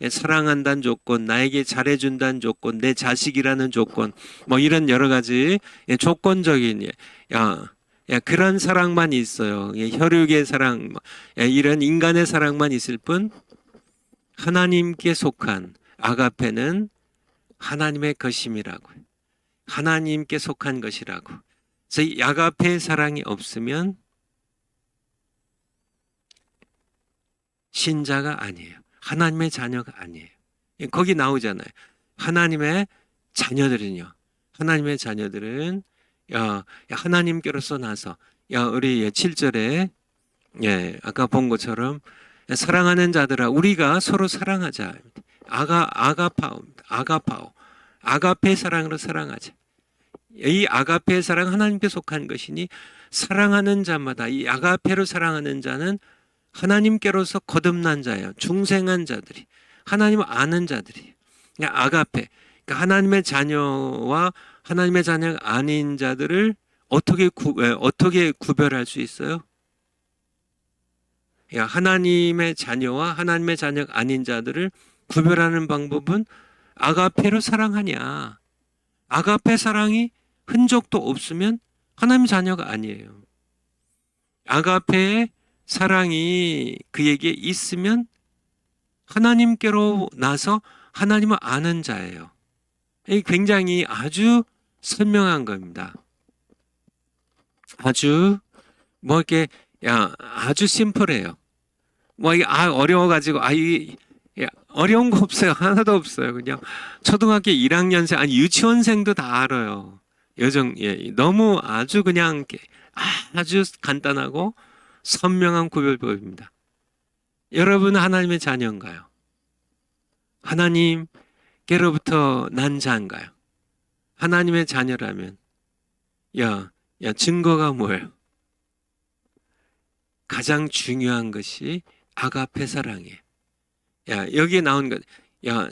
사랑한다는 조건, 나에게 잘해준다는 조건, 내 자식이라는 조건, 뭐 이런 여러 가지 조건적인 그런 사랑만 있어요. 혈육의 사랑, 이런 인간의 사랑만 있을 뿐 하나님께 속한 아가페는 하나님의 것임이라고. 하나님께 속한 것이라고. 그래서 이 아가페의 사랑이 없으면 신자가 아니에요. 하나님의 자녀가 아니에요. 거기 나오잖아요. 하나님의 자녀들은요. 하나님의 자녀들은 하나님께로서 나서 우리 7절에 아까 본 것처럼 사랑하는 자들아 우리가 서로 사랑하자. 아가파오입니다. 아가파오. 아가페 사랑으로 사랑하자. 이 아가페 사랑 하나님께 속한 것이니 사랑하는 자마다 이 아가페로 사랑하는 자는 하나님께로서 거듭난 자예요. 중생한 자들이. 하나님을 아는 자들이. 아가페. 그러니까 하나님의 자녀와 하나님의 자녀가 아닌 자들을 어떻게 구별할 수 있어요? 하나님의 자녀와 하나님의 자녀가 아닌 자들을 구별하는 방법은 아가페로 사랑하냐. 아가페 사랑이 흔적도 없으면 하나님 자녀가 아니에요. 아가페의 사랑이 그에게 있으면 하나님께로 나서 하나님을 아는 자예요. 이 굉장히 아주 선명한 겁니다. 아주 뭐 이렇게 아주 심플해요. 뭐 이게 어려워가지고 어려운 거 없어요. 하나도 없어요. 그냥 초등학교 1학년생 아니 유치원생도 다 알아요. 너무 아주 그냥 이렇게 아주 간단하고 선명한 구별법입니다. 여러분은 하나님의 자녀인가요? 하나님께로부터 난 자인가요? 하나님의 자녀라면 증거가 뭐예요? 가장 중요한 것이 아가페 사랑이에요. 여기에 나온 것,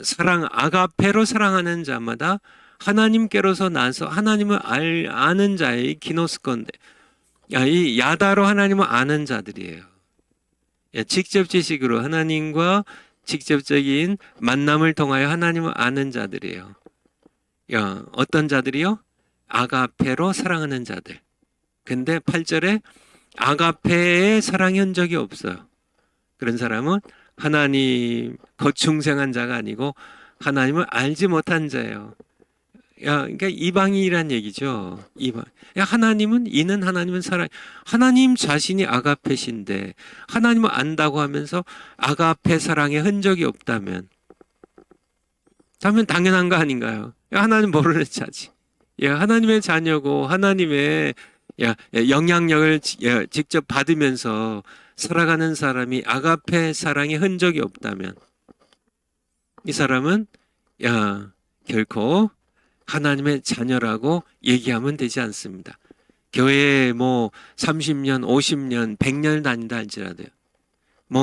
사랑, 아가페로 사랑하는 자마다 하나님께로서 나서 하나님을 아는 자의 기노스건데, 이 야다로 하나님을 아는 자들이에요. 직접 지식으로 하나님과 직접적인 만남을 통하여 하나님을 아는 자들이에요. 어떤 자들이요? 아가페로 사랑하는 자들. 근데 8절에 아가페의 사랑이 흔적이 없어요. 그런 사람은 하나님 거충생한 자가 아니고 하나님을 알지 못한 자예요. 그러니까 이방인이란 얘기죠. 이는 하나님은 사랑. 하나님 자신이 아가페신데 하나님을 안다고 하면서 아가페 사랑의 흔적이 없다면 당연한 거 아닌가요? 하나님 모르는 자지. 하나님의 자녀고 하나님의 영향력을 직접 받으면서 살아가는 사람이 아가페 사랑의 흔적이 없다면 이 사람은 결코 하나님의 자녀라고 얘기하면 되지 않습니다. 교회에 30년, 50년, 100년을 다닌다 할지라도요.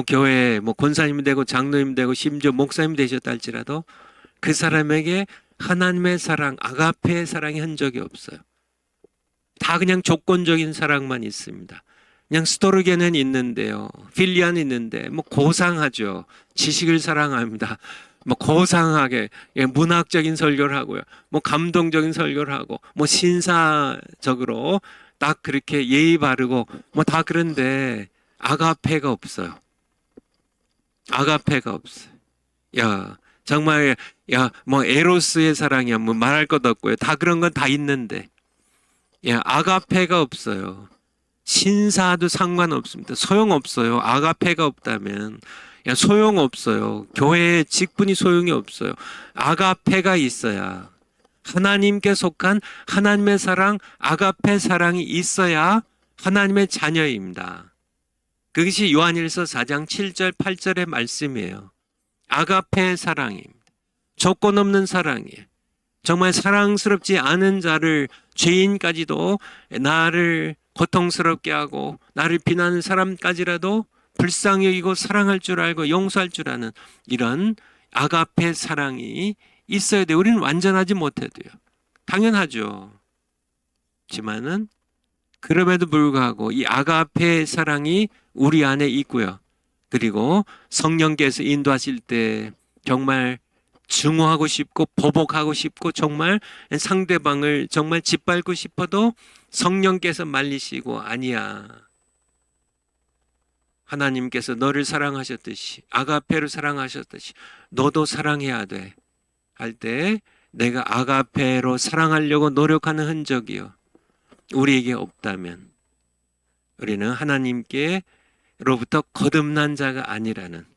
교회에 권사님 되고 장로님 되고 심지어 목사님 되셨다 할지라도 그 사람에게 하나님의 사랑, 아가페의 사랑의 흔적이 없어요. 다 그냥 조건적인 사랑만 있습니다. 그냥 스토르게는 있는데요. 필리아는 있는데 고상하죠. 지식을 사랑합니다. 고상하게 문학적인 설교를 하고요. 감동적인 설교를 하고 신사적으로 딱 그렇게 예의 바르고 다 그런데 아가페가 없어요. 아가페가 없어요. 정말 에로스의 사랑이야 말할 것 없고요. 다 그런 건 다 있는데 아가페가 없어요. 신사도 상관없습니다. 소용없어요. 아가페가 없다면 소용없어요. 교회의 직분이 소용이 없어요. 아가페가 있어야 하나님께 속한 하나님의 사랑, 아가페 사랑이 있어야 하나님의 자녀입니다. 그것이 요한일서 4장 7절 8절의 말씀이에요. 아가페 사랑입니다. 조건 없는 사랑이에요. 정말 사랑스럽지 않은 자를 죄인까지도 나를 고통스럽게 하고 나를 비난하는 사람까지라도 불쌍히 여기고 사랑할 줄 알고 용서할 줄 아는 이런 아가페 사랑이 있어야 돼요. 우리는 완전하지 못해도요. 당연하죠. 하지만은 그럼에도 불구하고 이 아가페 사랑이 우리 안에 있고요. 그리고 성령께서 인도하실 때 정말 증오하고 싶고 보복하고 싶고 정말 상대방을 정말 짓밟고 싶어도 성령께서 말리시고 아니야. 하나님께서 너를 사랑하셨듯이 아가페를 사랑하셨듯이 너도 사랑해야 돼. 할 때 내가 아가페로 사랑하려고 노력하는 흔적이요. 우리에게 없다면 우리는 하나님께로부터 거듭난 자가 아니라는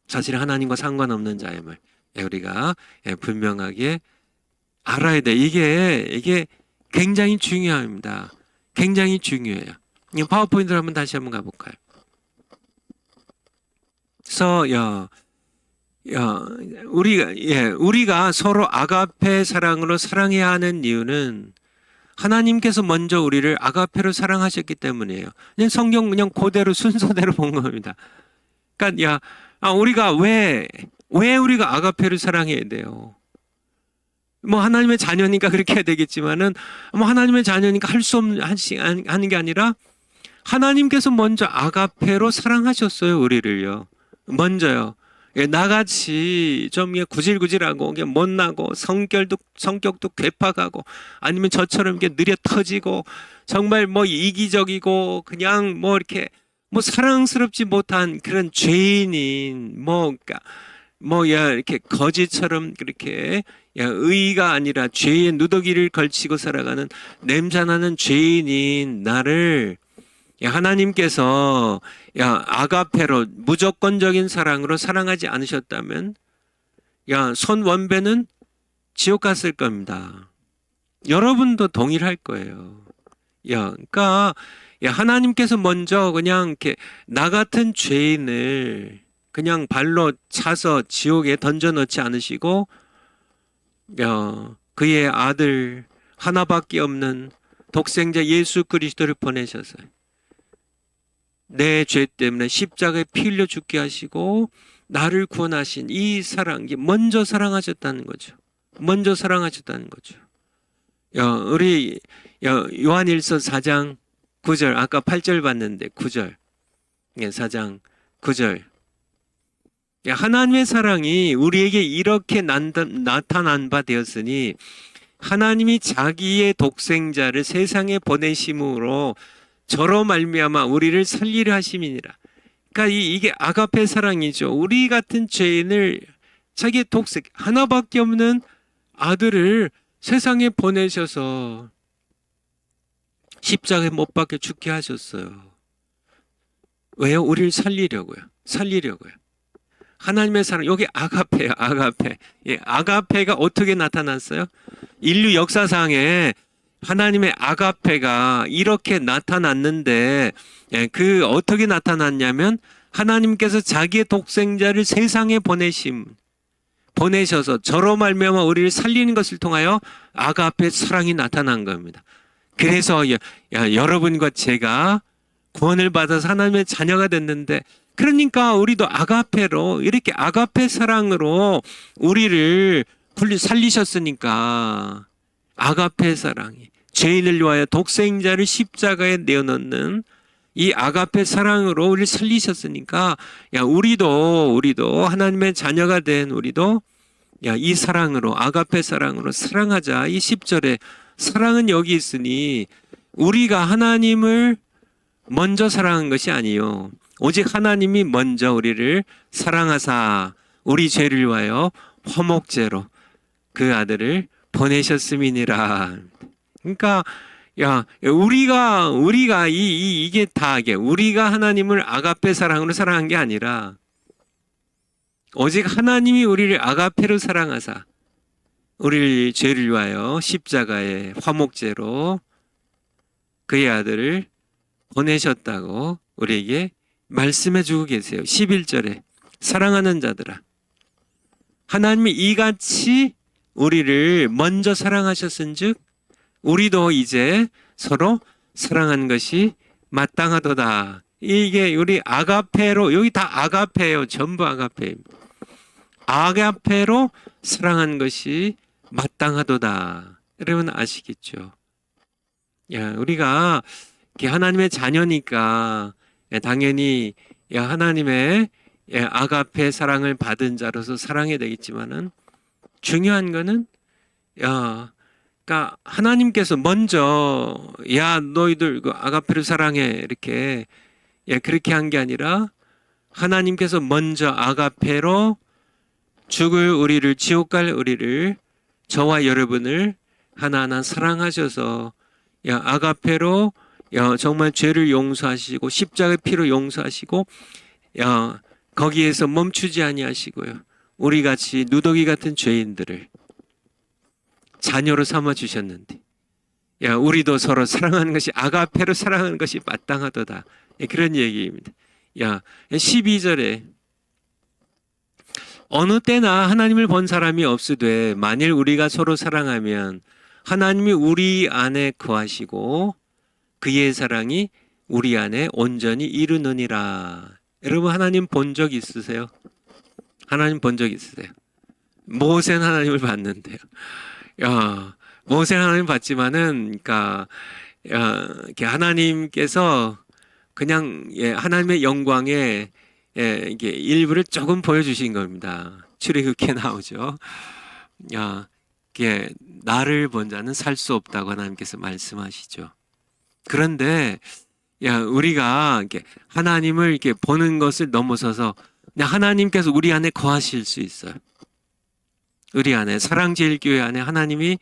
사실 하나님과 상관없는 자임을 우리가 분명하게 알아야 돼. 이게 굉장히 중요합니다. 굉장히 중요해요. 이 파워포인트를 한번 다시 한번 가볼까요? 그래서 우리가 서로 아가페 사랑으로 사랑해야 하는 이유는 하나님께서 먼저 우리를 아가페로 사랑하셨기 때문이에요. 그냥 성경 그냥 그대로 순서대로 본 겁니다. 그러니까 우리가 왜 우리가 아가페를 사랑해야 돼요? 하나님의 자녀니까 그렇게 해야 되겠지만은 하나님의 자녀니까 할 수 없는 하는 게 아니라 하나님께서 먼저 아가페로 사랑하셨어요. 우리를요. 먼저요. 나같이 좀 구질구질하고 못나고 성격도 괴팍하고 아니면 저처럼 이렇게 느려 터지고 정말 이기적이고 그냥 이렇게 뭐 사랑스럽지 못한 그런 죄인인 야 이렇게 거지처럼 그렇게 야 의가 아니라 죄의 누더기를 걸치고 살아가는 냄새나는 죄인인 나를 야 하나님께서 야 아가페로 무조건적인 사랑으로 사랑하지 않으셨다면 야 손원배는 지옥 갔을 겁니다. 여러분도 동일할 거예요. 야, 그러니까 야, 하나님께서 먼저 그냥 이렇게 나 같은 죄인을 그냥 발로 차서 지옥에 던져 넣지 않으시고 야, 그의 아들 하나밖에 없는 독생자 예수 그리스도를 보내셔서 내 죄 때문에 십자가에 피 흘려 죽게 하시고 나를 구원하신 이 사랑, 먼저 사랑하셨다는 거죠. 먼저 사랑하셨다는 거죠. 우리 요한일서 4장 9절, 아까 8절 봤는데 9절, 4장 9절. 하나님의 사랑이 우리에게 이렇게 나타난 바 되었으니 하나님이 자기의 독생자를 세상에 보내심으로 저로 말미암아 우리를 살리려 하심이니라. 그러니까 이게 아가페 사랑이죠. 우리 같은 죄인을 자기의 하나밖에 없는 아들을 세상에 보내셔서 십자가에 못 박혀 죽게 하셨어요. 왜요? 우리를 살리려고요. 하나님의 사랑, 여기 아가페예요. 아가페. 예, 아가페가 어떻게 나타났어요? 인류 역사상에 하나님의 아가페가 이렇게 나타났는데 그 어떻게 나타났냐면 하나님께서 자기의 독생자를 세상에 보내셔서 저로 말미암아 우리를 살리는 것을 통하여 아가페 사랑이 나타난 겁니다. 그래서 여러분과 제가 구원을 받아서 하나님의 자녀가 됐는데 그러니까 우리도 아가페로 이렇게 아가페 사랑으로 우리를 살리셨으니까 아가페 사랑이 죄인을 위하여 독생자를 십자가에 내어놓는 이 아가페 사랑으로 우리를 살리셨으니까 우리도 하나님의 자녀가 된 우리도 이 사랑으로 아가페 사랑으로 사랑하자. 이 10절에 사랑은 여기 있으니 우리가 하나님을 먼저 사랑한 것이 아니요 오직 하나님이 먼저 우리를 사랑하사 우리 죄를 위하여 화목제로 그 아들을 보내셨음이니라. 그러니까 우리가 이게 다 우리가 하나님을 아가페 사랑으로 사랑한 게 아니라 오직 하나님이 우리를 아가페로 사랑하사 우리를 죄를 위하여 십자가의 화목제로 그의 아들을 보내셨다고 우리에게 말씀해 주고 계세요. 11절에 사랑하는 자들아 하나님이 이같이 우리를 먼저 사랑하셨은즉 우리도 이제 서로 사랑하는 것이 마땅하도다. 이게 우리 아가페로 여기 다 아가페예요. 전부 아가페입니다. 아가페로 사랑하는 것이 마땅하도다. 여러분 아시겠죠? 우리가 하나님의 자녀니까 당연히 하나님의 아가페 사랑을 받은 자로서 사랑해야 되겠지만은 중요한 거는 그러니까 하나님께서 먼저 너희들 아가페를 사랑해 이렇게 그렇게 한 게 아니라 하나님께서 먼저 아가페로 죽을 우리를 지옥 갈 우리를 저와 여러분을 하나하나 사랑하셔서 아가페로 정말 죄를 용서하시고 십자가의 피로 용서하시고 거기에서 멈추지 아니하시고요. 우리 같이 누더기 같은 죄인들을 자녀로 삼아 주셨는데 우리도 서로 사랑하는 것이 아가페로 사랑하는 것이 마땅하도다. 그런 얘기입니다. 12절에 어느 때나 하나님을 본 사람이 없으되 만일 우리가 서로 사랑하면 하나님이 우리 안에 거하시고 그의 사랑이 우리 안에 온전히 이루느니라. 여러분 하나님 본 적 있으세요? 하나님 본 적 있으세요? 모세는 하나님을 봤는데요. 모세는 하나님 봤지만은 그러니까 하나님께서 그냥 하나님의 영광에 이게 일부를 조금 보여주신 겁니다. 출애굽기에 나오죠. 나를 본 자는 살 수 없다고 하나님께서 말씀하시죠. 그런데 야, 우리가 이렇게 하나님을 이렇게 보는 것을 넘어서서 그냥 하나님께서 우리 안에 거하실 수 있어요. 우리 안에 사랑제일교회 안에 하나님이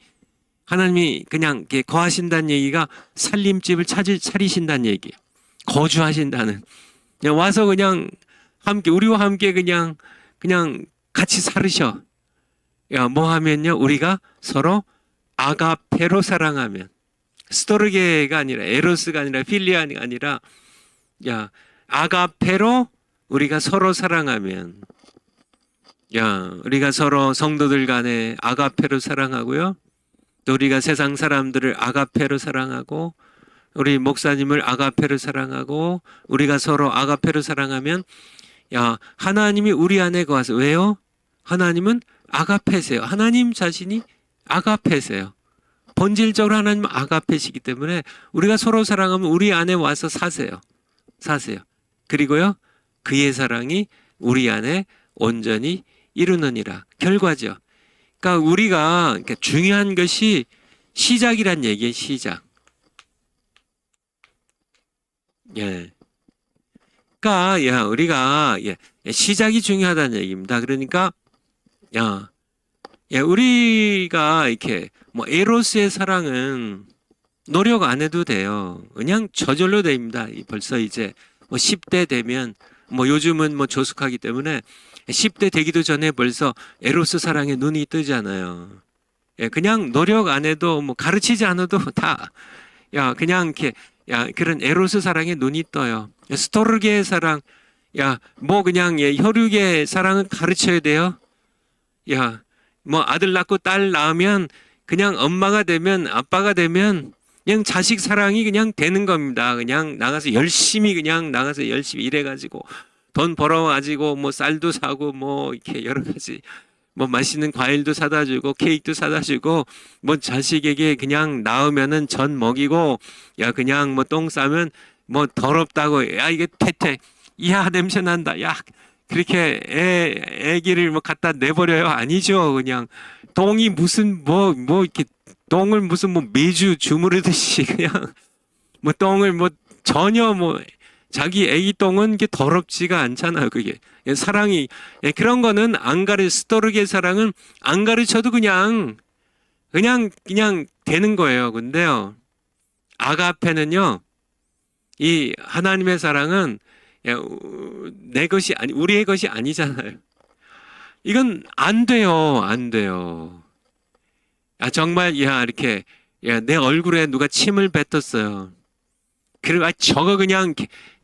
그냥 이렇게 거하신다는 얘기가 살림집을 차리신다는 얘기예요. 거주하신다는. 그냥 와서 그냥 함께 우리와 함께 그냥 같이 살으셔. 야, 뭐 하면요? 우리가 서로 아가페로 사랑하면 스토르게가 아니라 에로스가 아니라 필리아가 아니라 야, 아가페로 우리가 서로 사랑하면 야, 우리가 서로 성도들 간에 아가페로 사랑하고요. 또 우리가 세상 사람들을 아가페로 사랑하고 우리 목사님을 아가페로 사랑하고 우리가 서로 아가페로 사랑하면 야, 하나님이 우리 안에 거하서 왜요? 하나님은 아가페세요. 하나님 자신이 아가페세요. 본질적으로 하나님은 아가페시기 때문에 우리가 서로 사랑하면 우리 안에 와서 사세요. 그리고요, 그의 사랑이 우리 안에 온전히 이루느니라. 결과죠. 그러니까 우리가 중요한 것이 시작이란 얘기예요. 시작. 예. 그러니까 야, 우리가 시작이 중요하다는 얘기입니다. 그러니까 야, 우리가 이렇게 뭐 에로스의 사랑은 노력 안 해도 돼요. 그냥 저절로 됩니다. 벌써 이제 뭐 10대 되면 뭐 요즘은 뭐 조숙하기 때문에 10대 되기도 전에 벌써 에로스 사랑에 눈이 뜨잖아요. 예, 그냥 노력 안 해도 뭐 가르치지 않아도 다 그냥 이렇게 그런 에로스 사랑에 눈이 떠요. 스토르게의 사랑, 뭐 그냥 혈육의 사랑은 가르쳐야 돼요. 뭐 아들 낳고 딸 낳으면 그냥 엄마가 되면 아빠가 되면 그냥 자식 사랑이 그냥 되는 겁니다. 그냥 나가서 열심히 일해가지고 돈 벌어가지고 뭐 쌀도 사고 뭐 이렇게 여러 가지 뭐 맛있는 과일도 사다 주고 케이크도 사다 주고 뭐 자식에게 그냥 낳으면은 전 먹이고 그냥 뭐 똥 싸면 뭐 더럽다고 이게 퇴퇴 냄새 난다 그렇게 애기를 뭐 갖다 내버려요? 아니죠. 그냥 똥이 무슨 뭐 이렇게 똥을 무슨 뭐 매주 주무르듯이 그냥 뭐 똥을 뭐 전혀 뭐 자기 애기 똥은 이게 더럽지가 않잖아요. 그게 사랑이 그런 거는 스토르게 사랑은 안 가르쳐도 그냥 되는 거예요. 근데요, 아가페는요, 이 하나님의 사랑은 내 것이 아니 우리의 것이 아니잖아요. 이건 안 돼요. 정말 이렇게 내 얼굴에 누가 침을 뱉었어요. 그리고 저거 그냥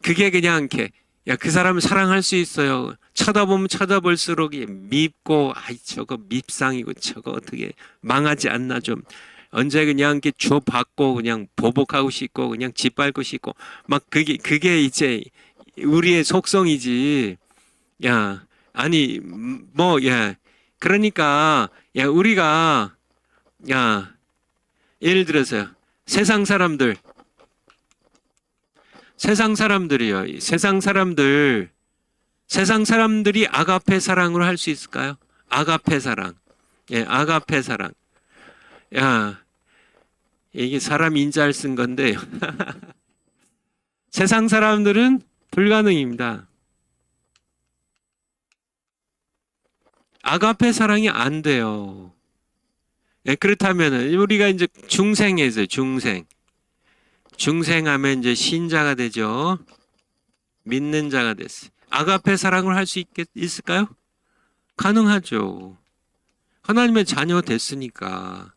그게 그냥 그 사람을 사랑할 수 있어요. 쳐다보면 쳐다볼수록 밉고 저거 밉상이고 저거 어떻게 망하지 않나 좀 언제 그냥 이렇게 줘받고 그냥 보복하고 싶고 그냥 짓밟고 싶고 막 그게 이제 우리의 속성이지. 아니 뭐 그러니까 우리가 예를 들어서요. 세상 사람들이요. 세상 사람들이 아가페 사랑으로 할 수 있을까요? 아가페 사랑. 아가페 사랑. 이게 사람 인자를 쓴 건데요. 세상 사람들은 불가능입니다. 아가페 사랑이 안 돼요. 그렇다면 우리가 이제 중생에서 중생하면 이제 신자가 되죠. 믿는 자가 됐어요. 아가페 사랑을 할 수 있을까요? 가능하죠. 하나님의 자녀 됐으니까.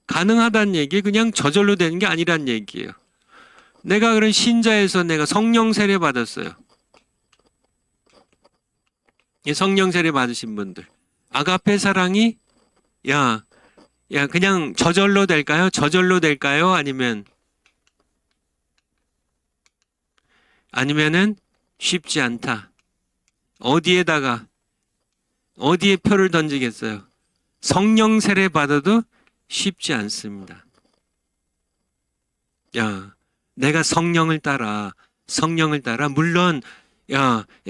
가능하다는 얘기 그냥 저절로 되는 게 아니란 얘기예요. 내가 그런 신자에서 내가 성령 세례 받았어요. 성령 세례 받으신 분들. 아가페 사랑이 그냥 저절로 될까요? 아니면은 쉽지 않다. 어디에 표를 던지겠어요? 성령 세례 받아도 쉽지 않습니다. 내가 성령을 따라 물론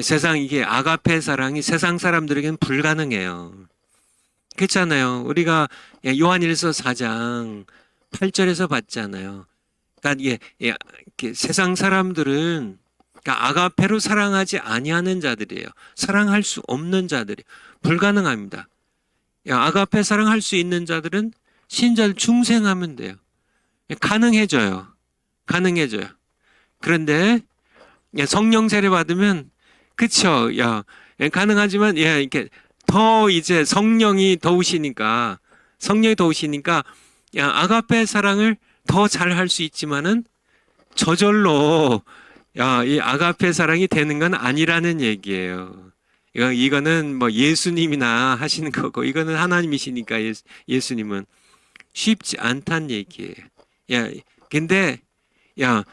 세상 이게 아가페 사랑이 세상 사람들에게는 불가능해요. 그렇잖아요. 우리가 요한일서 4장 8절에서 봤잖아요. 그러니까 이게 세상 사람들은 그러니까 아가페로 사랑하지 아니하는 자들이에요. 사랑할 수 없는 자들이 불가능합니다. 아가페 사랑할 수 있는 자들은 신자를 중생하면 돼요. 가능해져요. 가능해져요. 그런데 성령 세례 받으면 그쵸? 가능하지만 이렇게 더 이제 성령이 더우시니까 아가페 사랑을 더 잘할 수 있지만은 저절로 이 아가페 사랑이 되는 건 아니라는 얘기예요. 이거는 뭐 예수님이나 하시는 거고 이거는 하나님이시니까 예수님은 쉽지 않다는 얘기예요. 야, 근데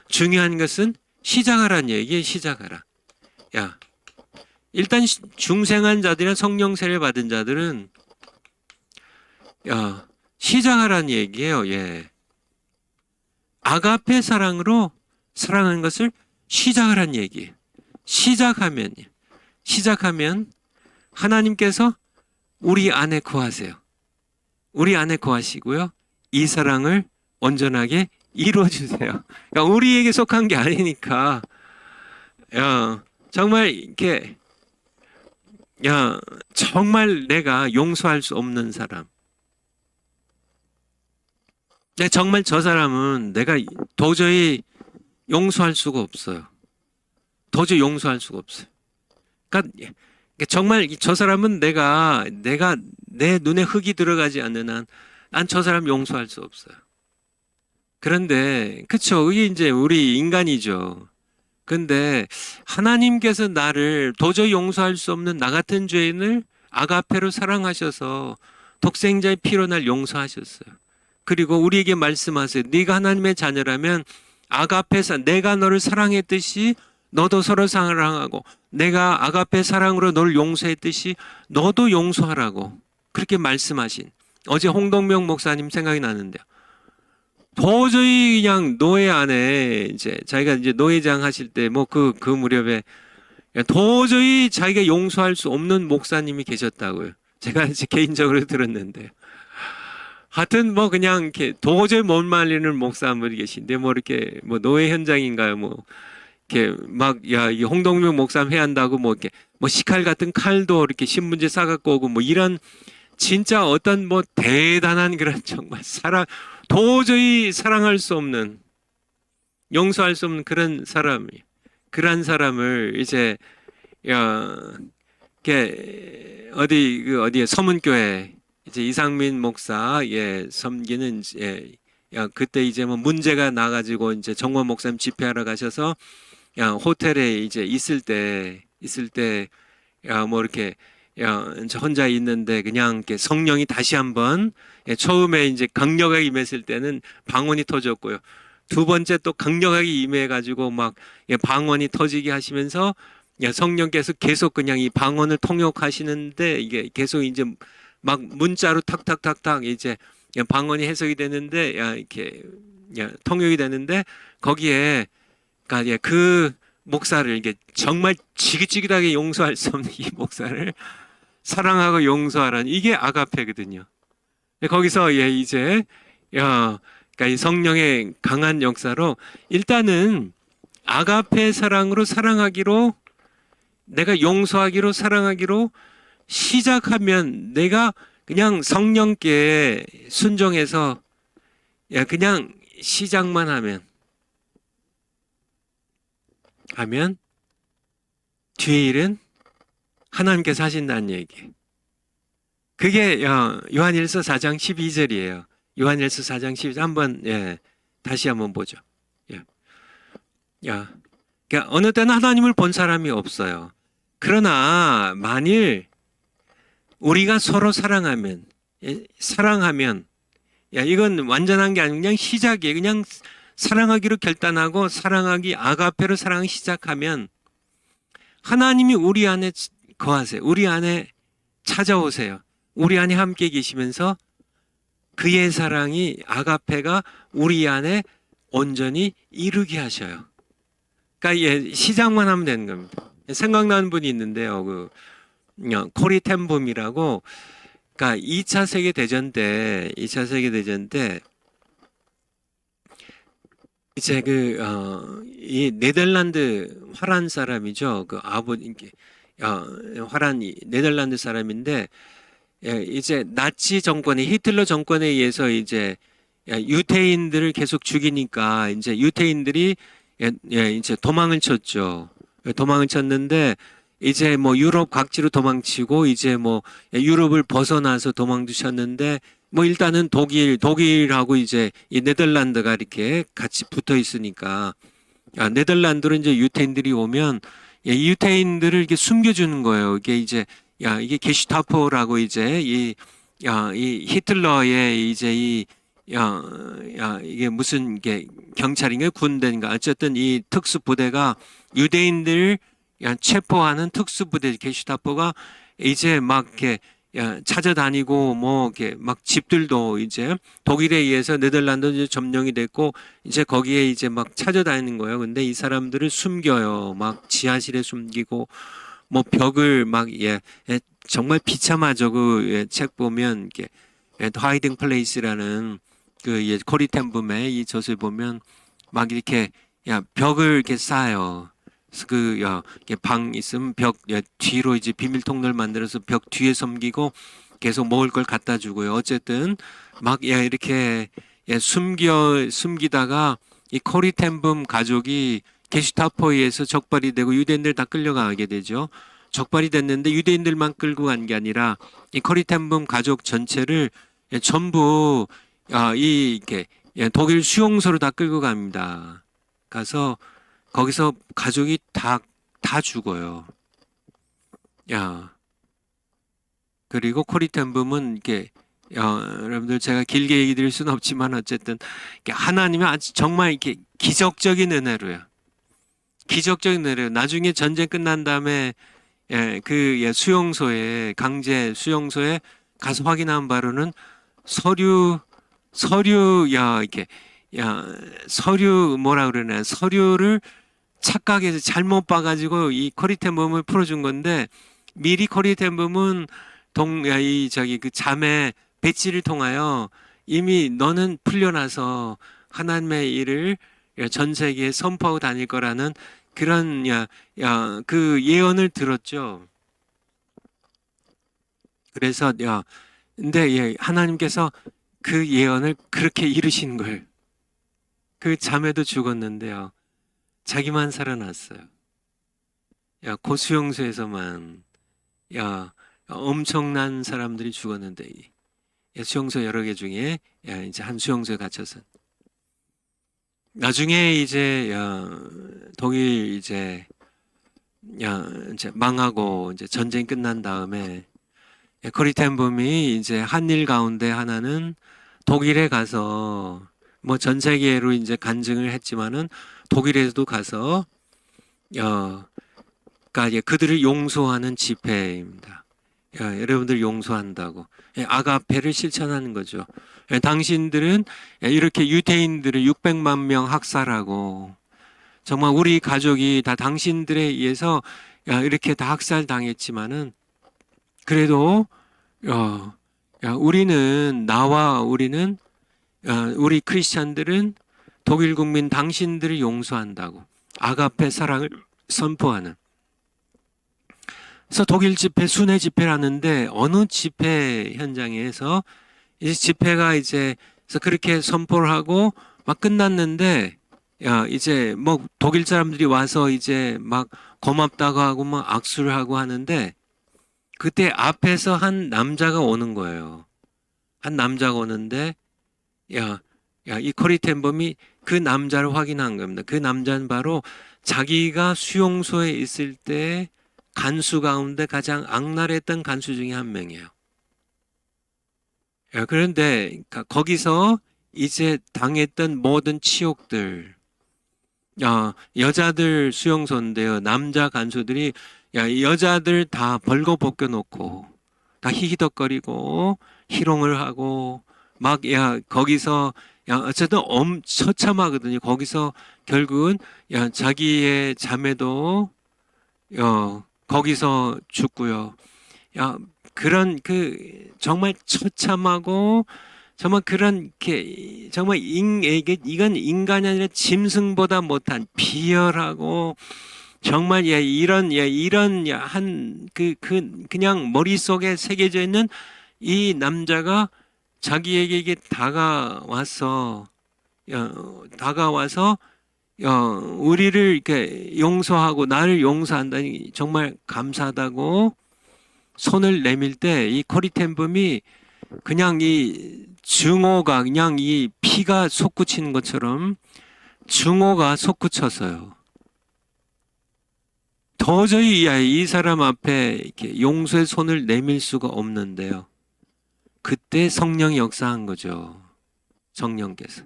중요한 것은 시작하라는 얘기예요. 시작하라. 일단 중생한 자들이나 성령 세례 받은 자들은 시작하라는 얘기예요. 예. 아가페 사랑으로 사랑하는 것을 시작하라는 얘기예요. 시작하면 하나님께서 우리 안에 거하세요. 우리 안에 거하시고요. 이 사랑을 온전하게 이루어 주세요. 우리에게 속한 게 아니니까 정말 이렇게 정말 내가 용서할 수 없는 사람. 정말 저 사람은 내가 도저히 용서할 수가 없어요. 도저히 용서할 수가 없어요. 그러니까 정말 저 사람은 내가 내 눈에 흙이 들어가지 않는 한 난 저 사람 용서할 수 없어요. 그런데 그쵸? 이게 이제 우리 인간이죠. 근데 하나님께서 나를 도저히 용서할 수 없는 나 같은 죄인을 아가페로 사랑하셔서 독생자의 피로 날 용서하셨어요. 그리고 우리에게 말씀하세요. 네가 하나님의 자녀라면 아가페 내가 너를 사랑했듯이 너도 서로 사랑하고 내가 아가페 사랑으로 너를 용서했듯이 너도 용서하라고 그렇게 말씀하신 어제 홍동명 목사님 생각이 나는데요. 도저히 그냥 노예 안에 이제 자기가 이제 노예장 하실 때 뭐 그 무렵에 도저히 자기가 용서할 수 없는 목사님이 계셨다고요. 제가 이제 개인적으로 들었는데 하여튼 뭐 그냥 이렇게 도저히 못 말리는 목사님이 계신데 뭐 이렇게 뭐 노예 현장인가요? 뭐 이렇게 막 이 홍동명 목사님 해야 한다고 뭐 이렇게 뭐 식칼 같은 칼도 이렇게 신문지 싸갖고 오고 뭐 이런 진짜 어떤 뭐 대단한 그런 정말 도저히 사랑할 수 없는 용서할 수 없는 그런 사람을 이제 어디에 서문교회 이제 이상민 목사 섬기는 그때 이제 뭐 문제가 나가지고 이제 정원 목사님 집회하러 가셔서 호텔에 이제 있을 때 뭐 이렇게 이제 혼자 있는데 그냥 이렇게 성령이 다시 한번 처음에 이제 강력하게 임했을 때는 방언이 터졌고요. 두 번째 또 강력하게 임해가지고 막 방언이 터지게 하시면서 성령께서 계속 그냥 이 방언을 통역하시는데 이게 계속 이제 막 문자로 탁탁탁탁 이제 방언이 해석이 되는데 이렇게 통역이 되는데 거기에 그러니까 그 목사를 이게 정말 지긋지긋하게 용서할 수 없는 이 목사를 사랑하고 용서하라는 이게 아가페거든요. 거기서 이제 그러니까 이 성령의 강한 역사로 일단은 아가페 사랑으로 사랑하기로 내가 용서하기로 사랑하기로 시작하면 내가 그냥 성령께 순종해서 그냥 시작만 하면 뒤에 일은 하나님께서 하신다는 얘기. 그게 요한일서 4장 12절이에요. 요한일서 4장 12절 한번 다시 한번 보죠. 그러니까 어느 때는 하나님을 본 사람이 없어요. 그러나 만일 우리가 서로 사랑하면 이건 완전한 게 아니고 그냥 시작이에요. 그냥 사랑하기로 결단하고 사랑하기 아가페로 사랑하기 시작하면 하나님이 우리 안에 거하세요. 우리 안에 찾아오세요. 우리 안에 함께 계시면서 그의 사랑이 아가페가 우리 안에 온전히 이루게 하셔요. 그러니까 시작만 하면 되는 겁니다. 생각나는 분이 있는데요. 코리 텐붐이라고 그러니까 2차 세계 대전 때 이제 이 네덜란드 화란 사람이죠. 그 아버지, 화란 네덜란드 사람인데, 이제 나치 정권에, 히틀러 정권에 의해서 이제 유태인들을 계속 죽이니까 이제 유태인들이 이제 도망을 쳤죠. 도망을 쳤는데 이제 뭐 유럽 각지로 도망치고 이제 뭐 유럽을 벗어나서 도망치셨는데 뭐 일단은 독일하고 이제 이 네덜란드가 이렇게 같이 붙어 있으니까 네덜란드로 이제 유태인들이 오면 이 유태인들을 이렇게 숨겨주는 거예요. 이게 이제 이게 게슈타포라고 이제 이 히틀러의 이제 이게 무슨 게 경찰인가 군대인가 어쨌든 이 특수부대가 유대인들 체포하는 특수부대 게슈타포가 이제 막 이렇게 찾아다니고 뭐 이렇게 막 집들도 이제 독일에 의해서 네덜란드 이제 점령이 됐고 이제 거기에 이제 막 찾아다니는 거예요. 근데 이 사람들을 숨겨요. 막 지하실에 숨기고 뭐 벽을 막 정말 비참하죠. 그 책 보면 이게 하이딩 플레이스라는 그 코리 텐붐의 이 저술 보면 막 이렇게 벽을 이렇게 쌓아요. 그래서 이렇게 방 있으면 벽 뒤로 이제 비밀 통로를 만들어서 벽 뒤에 섬기고 계속 먹을 걸 갖다 주고요. 어쨌든 막 이렇게 숨기다가 이 코리 텐붐 가족이 게슈타포에 의해서 적발이 되고 유대인들 다 끌려가게 되죠. 적발이 됐는데 유대인들만 끌고 간 게 아니라 이 코리 텐붐 가족 전체를 전부 이렇게 독일 수용소로 다 끌고 갑니다. 가서 거기서 가족이 다 죽어요. 그리고 코리 텐붐은 이게 여러분들 제가 길게 얘기 드릴 수는 없지만 어쨌든 하나님의 아주 정말 이렇게 기적적인 은혜로요. 기적적인 은혜로 나중에 전쟁 끝난 다음에 수용소에 강제 수용소에 가서 확인한 바로는 서류 이렇게 서류 뭐라 그러나 서류를 착각해서 잘못 봐가지고 이 코리텐범을 풀어준 건데 미리 코리텐범은 그 자매 배지를 통하여 이미 너는 풀려나서 하나님의 일을 전 세계에 선포하고 다닐 거라는 그런 그 예언을 들었죠. 그래서 근데 하나님께서 그 예언을 그렇게 이루신 거예요. 그 자매도 죽었는데요. 자기만 살아났어요. 고수용소에서만 엄청난 사람들이 죽었는데 수용소 여러 개 중에 이제 한 수용소에 갇혀서 나중에 이제 독일 이제 망하고 이제 전쟁 끝난 다음에 코리텐범이 이제 한일 가운데 하나는 독일에 가서 뭐 전 세계로 이제 간증을 했지만은 독일에도 가서 그러니까 그들을 용서하는 집회입니다. 여러분들 용서한다고 아가페를 실천하는 거죠. 당신들은 이렇게 유대인들을 600만 명 학살하고 정말 우리 가족이 다 당신들에 의해서 이렇게 다 학살당했지만은 그래도 우리는 우리 크리스찬들은 독일 국민 당신들을 용서한다고 아가페 사랑을 선포하는. 그래서 독일 집회 순회 집회를 하는데 어느 집회 현장에서 이제 집회가 이제 그래서 그렇게 선포를 하고 막 끝났는데 이제 뭐 독일 사람들이 와서 이제 막 고맙다고 하고 막 악수를 하고 하는데 그때 앞에서 한 남자가 오는 거예요. 한 남자가 오는데 이 코리텐범이 그 남자를 확인한 겁니다. 그 남자는 바로 자기가 수용소에 있을 때 간수 가운데 가장 악랄했던 간수 중에 한 명이에요. 그런데 거기서 이제 당했던 모든 치욕들, 여자들 수용소인데요. 남자 간수들이 여자들 다 벌거벗겨 놓고 다 히히덕거리고 희롱을 하고 막 거기서 어쨌든 처참하거든요. 거기서 결국은 자기의 자매도 거기서 죽고요. 그런 그 정말 처참하고 정말 그런 게 정말 이건 인간이 아니라 짐승보다 못한 비열하고 정말 이런 한 그냥 머릿속에 새겨져 있는 이 남자가 자기에게 다가와서 우리를 이렇게 용서하고 나를 용서한다니 정말 감사하다고 손을 내밀 때 이 코리텐범이 그냥 이 증오가 그냥 이 피가 솟구치는 것처럼 증오가 솟구쳤어요. 도저히 이 사람 앞에 이렇게 용서의 손을 내밀 수가 없는데요. 그때 성령이 역사한 거죠. 성령께서.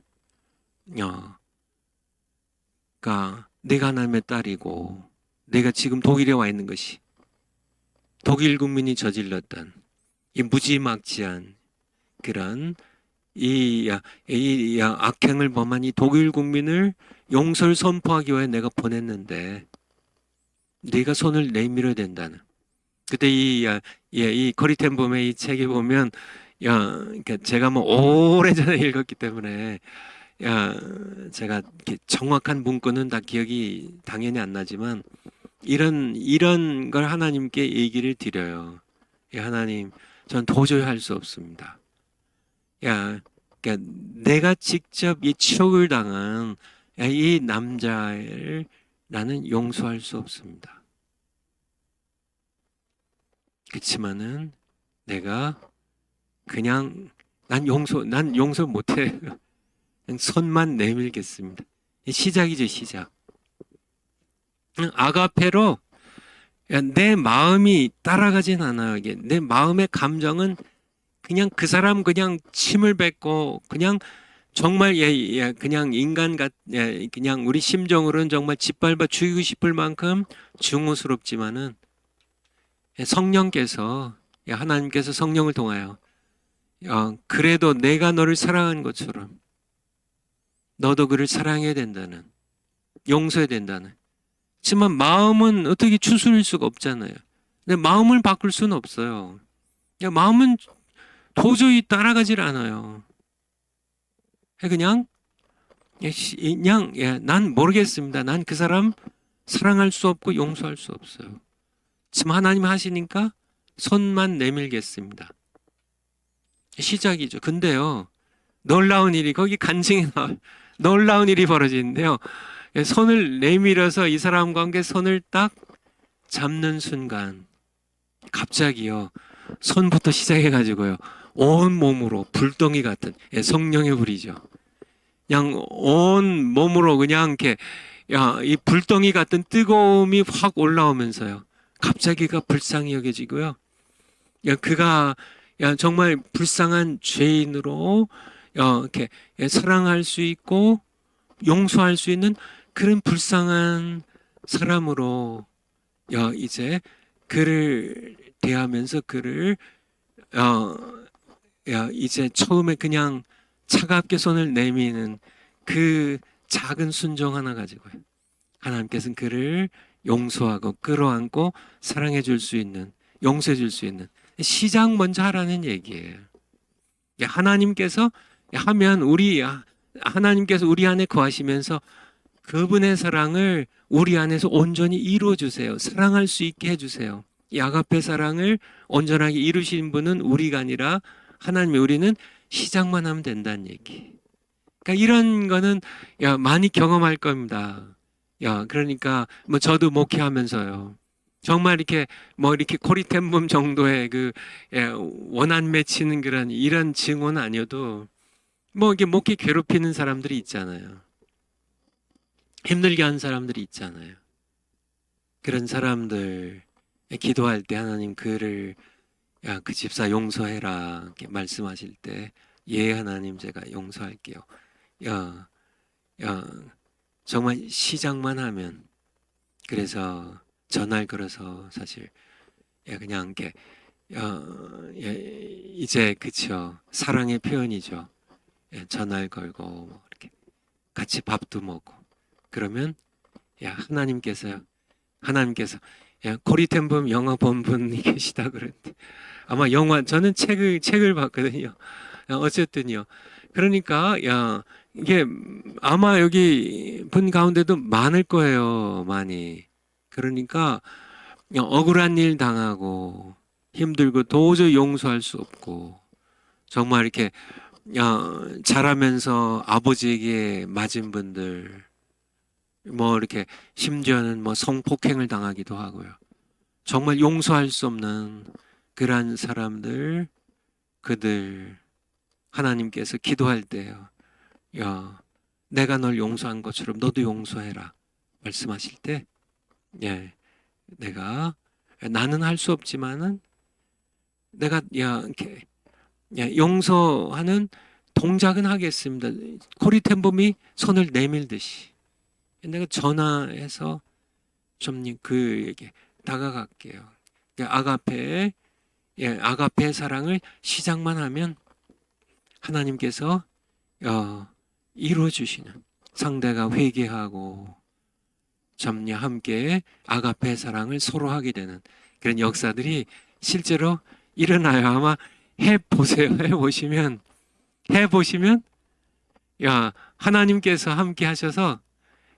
그러니까 내가 하나님의 딸이고 내가 지금 독일에 와 있는 것이 독일 국민이 저질렀던 이 무지막지한 그런 이 악행을 범한 이 독일 국민을 용서를 선포하기 위해 내가 보냈는데 네가 손을 내밀어야 된다는. 그때 이 코리텐범의 이 책에 보면 그러니까 제가 뭐 오래전에 읽었기 때문에 제가 이렇게 정확한 문구는 다 기억이 당연히 안 나지만 이런 걸 하나님께 얘기를 드려요. 하나님, 전 도저히 할 수 없습니다. 그러니까 내가 직접 이 추억을 당한 이 남자를 나는 용서할 수 없습니다. 그렇지만은 내가 그냥 난 용서 못해. 그냥 손만 내밀겠습니다. 시작이죠, 시작. 아가페로 내 마음이 따라가진 않아요. 이게 내 마음의 감정은 그냥 그 사람 그냥 침을 뱉고 그냥 정말 그냥 인간 그냥 우리 심정으로는 정말 짓밟아 죽이고 싶을 만큼 증오스럽지만은 성령께서 하나님께서 성령을 통하여 그래도 내가 너를 사랑한 것처럼 너도 그를 사랑해야 된다는, 용서해야 된다는. 하지만 마음은 어떻게 추스릴 수가 없잖아요. 근데 마음을 바꿀 수는 없어요. 마음은 도저히 따라가질 않아요. 그냥 난 모르겠습니다. 난 그 사람 사랑할 수 없고 용서할 수 없어요. 지금 하나님 하시니까 손만 내밀겠습니다. 시작이죠. 근데요, 놀라운 일이 거기 간증이 나와요. 놀라운 일이 벌어지는데요. 손을 내밀어서 이 사람과 함께 손을 딱 잡는 순간 갑자기요, 손부터 시작해가지고요, 온 몸으로 불덩이 같은 성령의 불이죠. 그냥 온 몸으로 그냥 이렇게 이 불덩이 같은 뜨거움이 확 올라오면서요, 갑자기가 불쌍히 여겨지고요. 그가 정말 불쌍한 죄인으로 이렇게 사랑할 수 있고 용서할 수 있는 그런 불쌍한 사람으로 이제 그를 대하면서 그를 이제 처음에 그냥 차갑게 손을 내미는 그 작은 순종 하나 가지고요, 하나님께서는 그를 용서하고 끌어안고 사랑해 줄 수 있는, 용서해 줄 수 있는 시작 먼저 하라는 얘기예요. 하나님께서 하면 하나님께서 우리 안에 거하시면서 그분의 사랑을 우리 안에서 온전히 이루어 주세요. 사랑할 수 있게 해 주세요. 이 아가페 사랑을 온전하게 이루신 분은 우리가 아니라 하나님이, 우리는 시작만 하면 된다는 얘기. 그러니까 이런 거는 많이 경험할 겁니다. 그러니까 뭐 저도 목회하면서요, 정말 이렇게 이렇게 코리텐범 정도의 원한 맺히는 이런 증오는 아니어도 이게 목회 괴롭히는 사람들이 있잖아요. 힘들게 하는 사람들이 있잖아요. 그런 사람들 기도할 때 하나님 그 집사 용서해라 이렇게 말씀하실 때, 예 하나님 제가 용서할게요. 정말 시작만 하면, 그래서 전화를 걸어서 사실 그냥 이렇게 이제 그쵸, 사랑의 표현이죠. 전화를 걸고 이렇게 같이 밥도 먹고 그러면 하나님께서 코리텐범 영화 본 분이 계시다 그랬는데, 아마 저는 책을 봤거든요. 어쨌든요. 그러니까 이게 아마 여기 분 가운데도 많을 거예요, 많이. 그러니까 억울한 일 당하고 힘들고 도저히 용서할 수 없고 정말 이렇게 자라면서 아버지에게 맞은 분들 뭐 이렇게 심지어는 뭐 성폭행을 당하기도 하고요. 정말 용서할 수 없는 그러한 사람들, 그들 하나님께서 기도할 때요. 야, 내가 널 용서한 것처럼 너도 용서해라. 말씀하실 때, 예, 내가 나는 할 수 없지만은 내가 이렇게 용서하는 동작은 하겠습니다. 코리텐범이 손을 내밀듯이 내가 전화해서 좀 그에게 다가갈게요. 아가페의 사랑을 시작만 하면 하나님께서 이루어 주시는 상대가 회개하고 함께 아가페의 사랑을 서로 하게 되는 그런 역사들이 실제로 일어나요. 아마 해보세요. 해보시면 하나님께서 함께 하셔서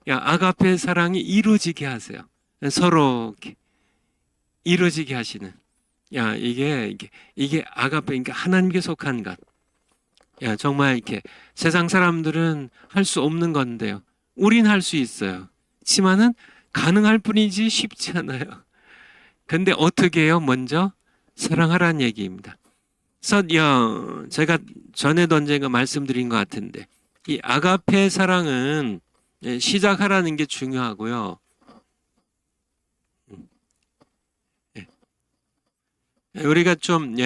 아가페의 사랑이 이루어지게 하세요. 서로 이루어지게 하시는 이게 아가페, 그러니까 하나님께 속한 것. 정말 이렇게 세상 사람들은 할 수 없는 건데요. 우린 할 수 있어요. 그렇지만은 가능할 뿐이지 쉽지 않아요. 근데 어떻게 해요? 먼저 사랑하라는 얘기입니다. 그래서 제가 전에도 언젠가 말씀드린 것 같은데 이 아가페 사랑은 시작하라는 게 중요하고요. 우리가 좀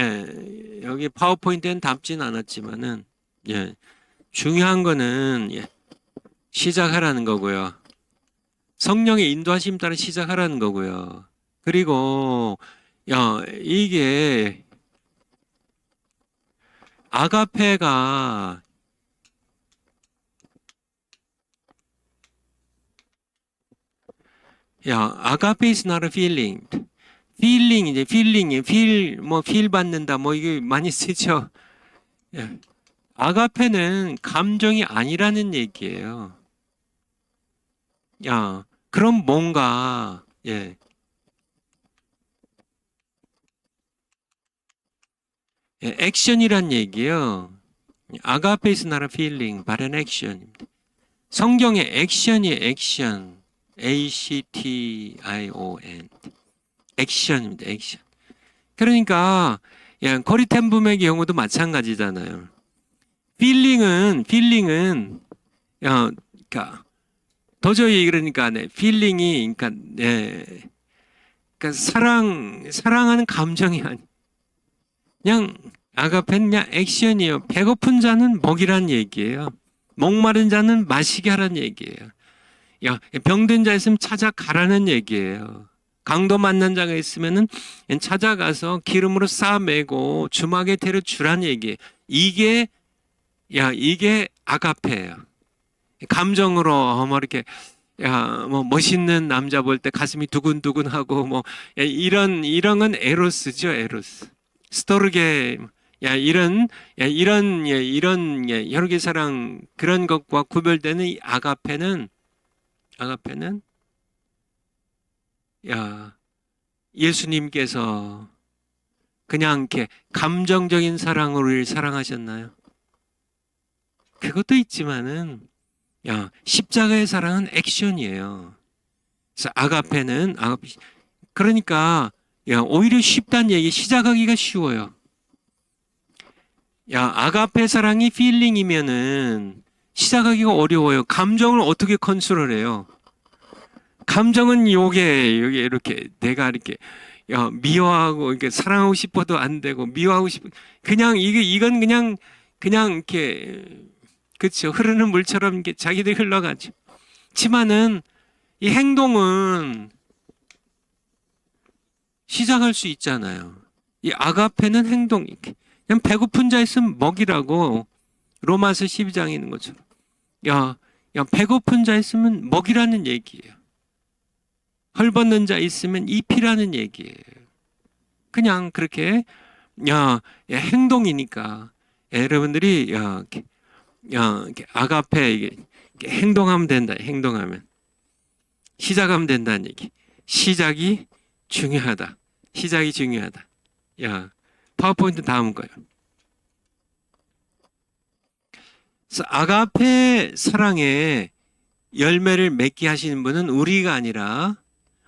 여기 파워포인트엔 담진 않았지만은 중요한 거는 시작하라는 거고요. 성령의 인도하심 따라 시작하라는 거고요. 그리고 이게 아가페가 아가페 is not a feeling. 이제 필링이 필 받는다 뭐 이게 많이 쓰죠. 아가페는 감정이 아니라는 얘기예요. 그럼 뭔가 액션이란 얘기예요. 아가페 is not a feeling, but an action. 성경의 액션이 액션. ACTION. 액션입니다. 액션. 그러니까 코리텐붐의 경우도 마찬가지잖아요. 필링은 그러니까 도저히 그러니까 필링이 그러니까 사랑하는 감정이 아니. 그냥 아가페는 그냥 액션이에요. 배고픈 자는 먹이란 얘기예요. 목마른 자는 마시게 하라는 얘기예요. 병든 자 있으면 찾아가라는 얘기예요. 강도 만난 자가 있으면은 찾아가서 기름으로 싸매고 주막에 데려 주라는 얘기예요. 이게 아가페예요. 감정으로 뭐 이렇게 뭐 멋있는 남자 볼 때 가슴이 두근두근하고 뭐 이런 건 에로스죠, 에로스. 스토르게 이런 혈기 사랑 그런 것과 구별되는 이 아가페는 예수님께서 그냥 이렇게 감정적인 사랑으로 우리를 사랑하셨나요? 그것도 있지만은 십자가의 사랑은 액션이에요. 그래서 아가페는 그러니까 오히려 쉽다는 얘기, 시작하기가 쉬워요. 아가페 사랑이 필링이면은 시작하기가 어려워요. 감정을 어떻게 컨트롤해요? 감정은 요게 이렇게 내가 이렇게 미워하고 이렇게 사랑하고 싶어도 안 되고 미워하고 싶어 그냥 이건 그냥 이렇게 그렇죠. 흐르는 물처럼 이렇게 자기들이 흘러가죠. 지만은 이 행동은 시작할 수 있잖아요. 이 아가페는 행동 그냥 배고픈 자 있으면 먹이라고 로마서 12장에 있는 것처럼 배고픈 자 있으면 먹이라는 얘기예요. 헐벗는 자 있으면 입히라는 얘기예요. 그냥 그렇게 행동이니까 여러분들이 이렇게 아가페 이렇게 행동하면 된다. 행동하면 시작하면 된다는 얘기. 시작이 중요하다. 시작이 중요하다. 파워포인트 다음 거예요. 그래서 아가페 사랑의 열매를 맺게 하시는 분은 우리가 아니라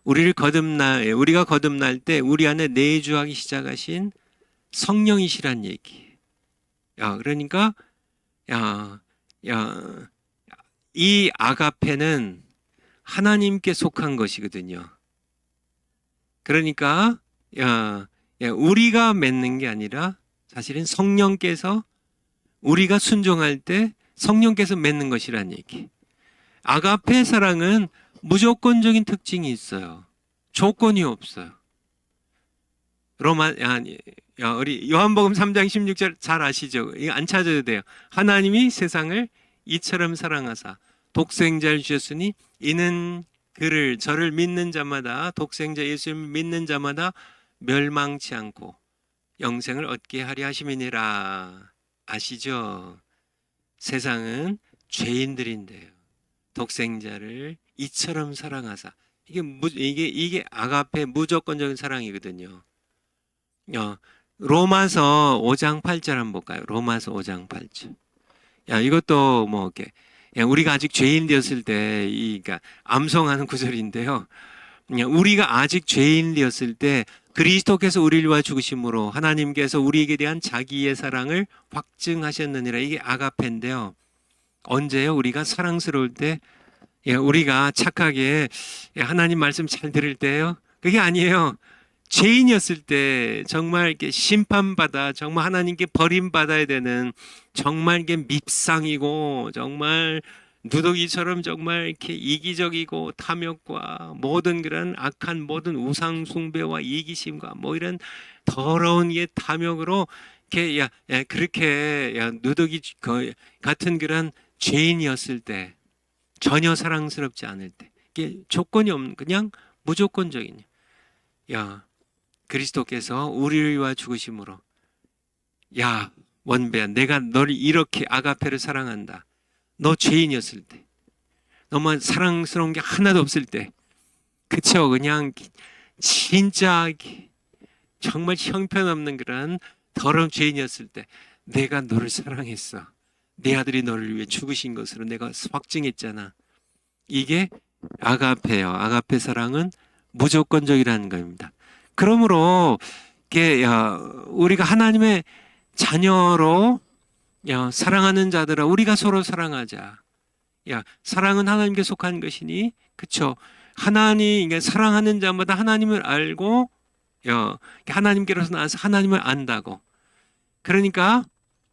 우리가 거듭날 때 우리 안에 내주하기 시작하신 성령이시란 얘기. 그러니까 이 아가페는 하나님께 속한 것이거든요. 그러니까 우리가 맺는 게 아니라 사실은 성령께서 우리가 순종할 때 성령께서 맺는 것이란 얘기. 아가페 사랑은 무조건적인 특징이 있어요. 조건이 없어요. 우리 요한복음 3장 16절 잘 아시죠? 이거 안 찾아도 돼요. 하나님이 세상을 이처럼 사랑하사 독생자를 주셨으니 이는 저를 믿는 자마다 독생자 예수를 믿는 자마다 멸망치 않고 영생을 얻게 하려 하심이니라. 아시죠? 세상은 죄인들인데요. 독생자를 이처럼 사랑하사 이게 아가페 무조건적인 사랑이거든요. 로마서 5장 8절 한번 볼까요? 로마서 5장 8절. 이것도 이렇게 우리가 아직 죄인 되었을 때 그러니까 암송하는 구절인데요. 우리가 아직 죄인 되었을 때 그리스도께서 우리를 위하여 죽으심으로 하나님께서 우리에게 대한 자기의 사랑을 확증하셨느니라. 이게 아가페인데요. 언제요? 우리가 사랑스러울 때, 우리가 착하게 하나님 말씀 잘 들을 때요. 그게 아니에요. 죄인이었을 때 정말 이렇게 심판받아 정말 하나님께 버림받아야 되는 정말 이게 밉상이고 정말 누더기처럼 정말 이렇게 이기적이고 탐욕과 모든 그런 악한 모든 우상 숭배와 이기심과 이런 더러운 탐욕으로 이렇게 그렇게 누더기 같은 그런 죄인이었을 때 전혀 사랑스럽지 않을 때 이게 조건이 없는 그냥 무조건적인 그리스도께서 우리를 위하여 죽으심으로 원배야 내가 너를 이렇게 아가페를 사랑한다. 너 죄인이었을 때 너만 사랑스러운 게 하나도 없을 때 그쵸 그냥 진짜 정말 형편없는 그런 더러운 죄인이었을 때 내가 너를 사랑했어. 내 아들이 너를 위해 죽으신 것으로 내가 확증했잖아. 이게 아가페예요. 아가페 사랑은 무조건적이라는 겁니다. 그러므로 우리가 하나님의 자녀로 사랑하는 자들아 우리가 서로 사랑하자. 사랑은 하나님께 속한 것이니 그쵸? 하나님 사랑하는 자마다 하나님을 알고 하나님께로서 나와서 하나님을 안다고. 그러니까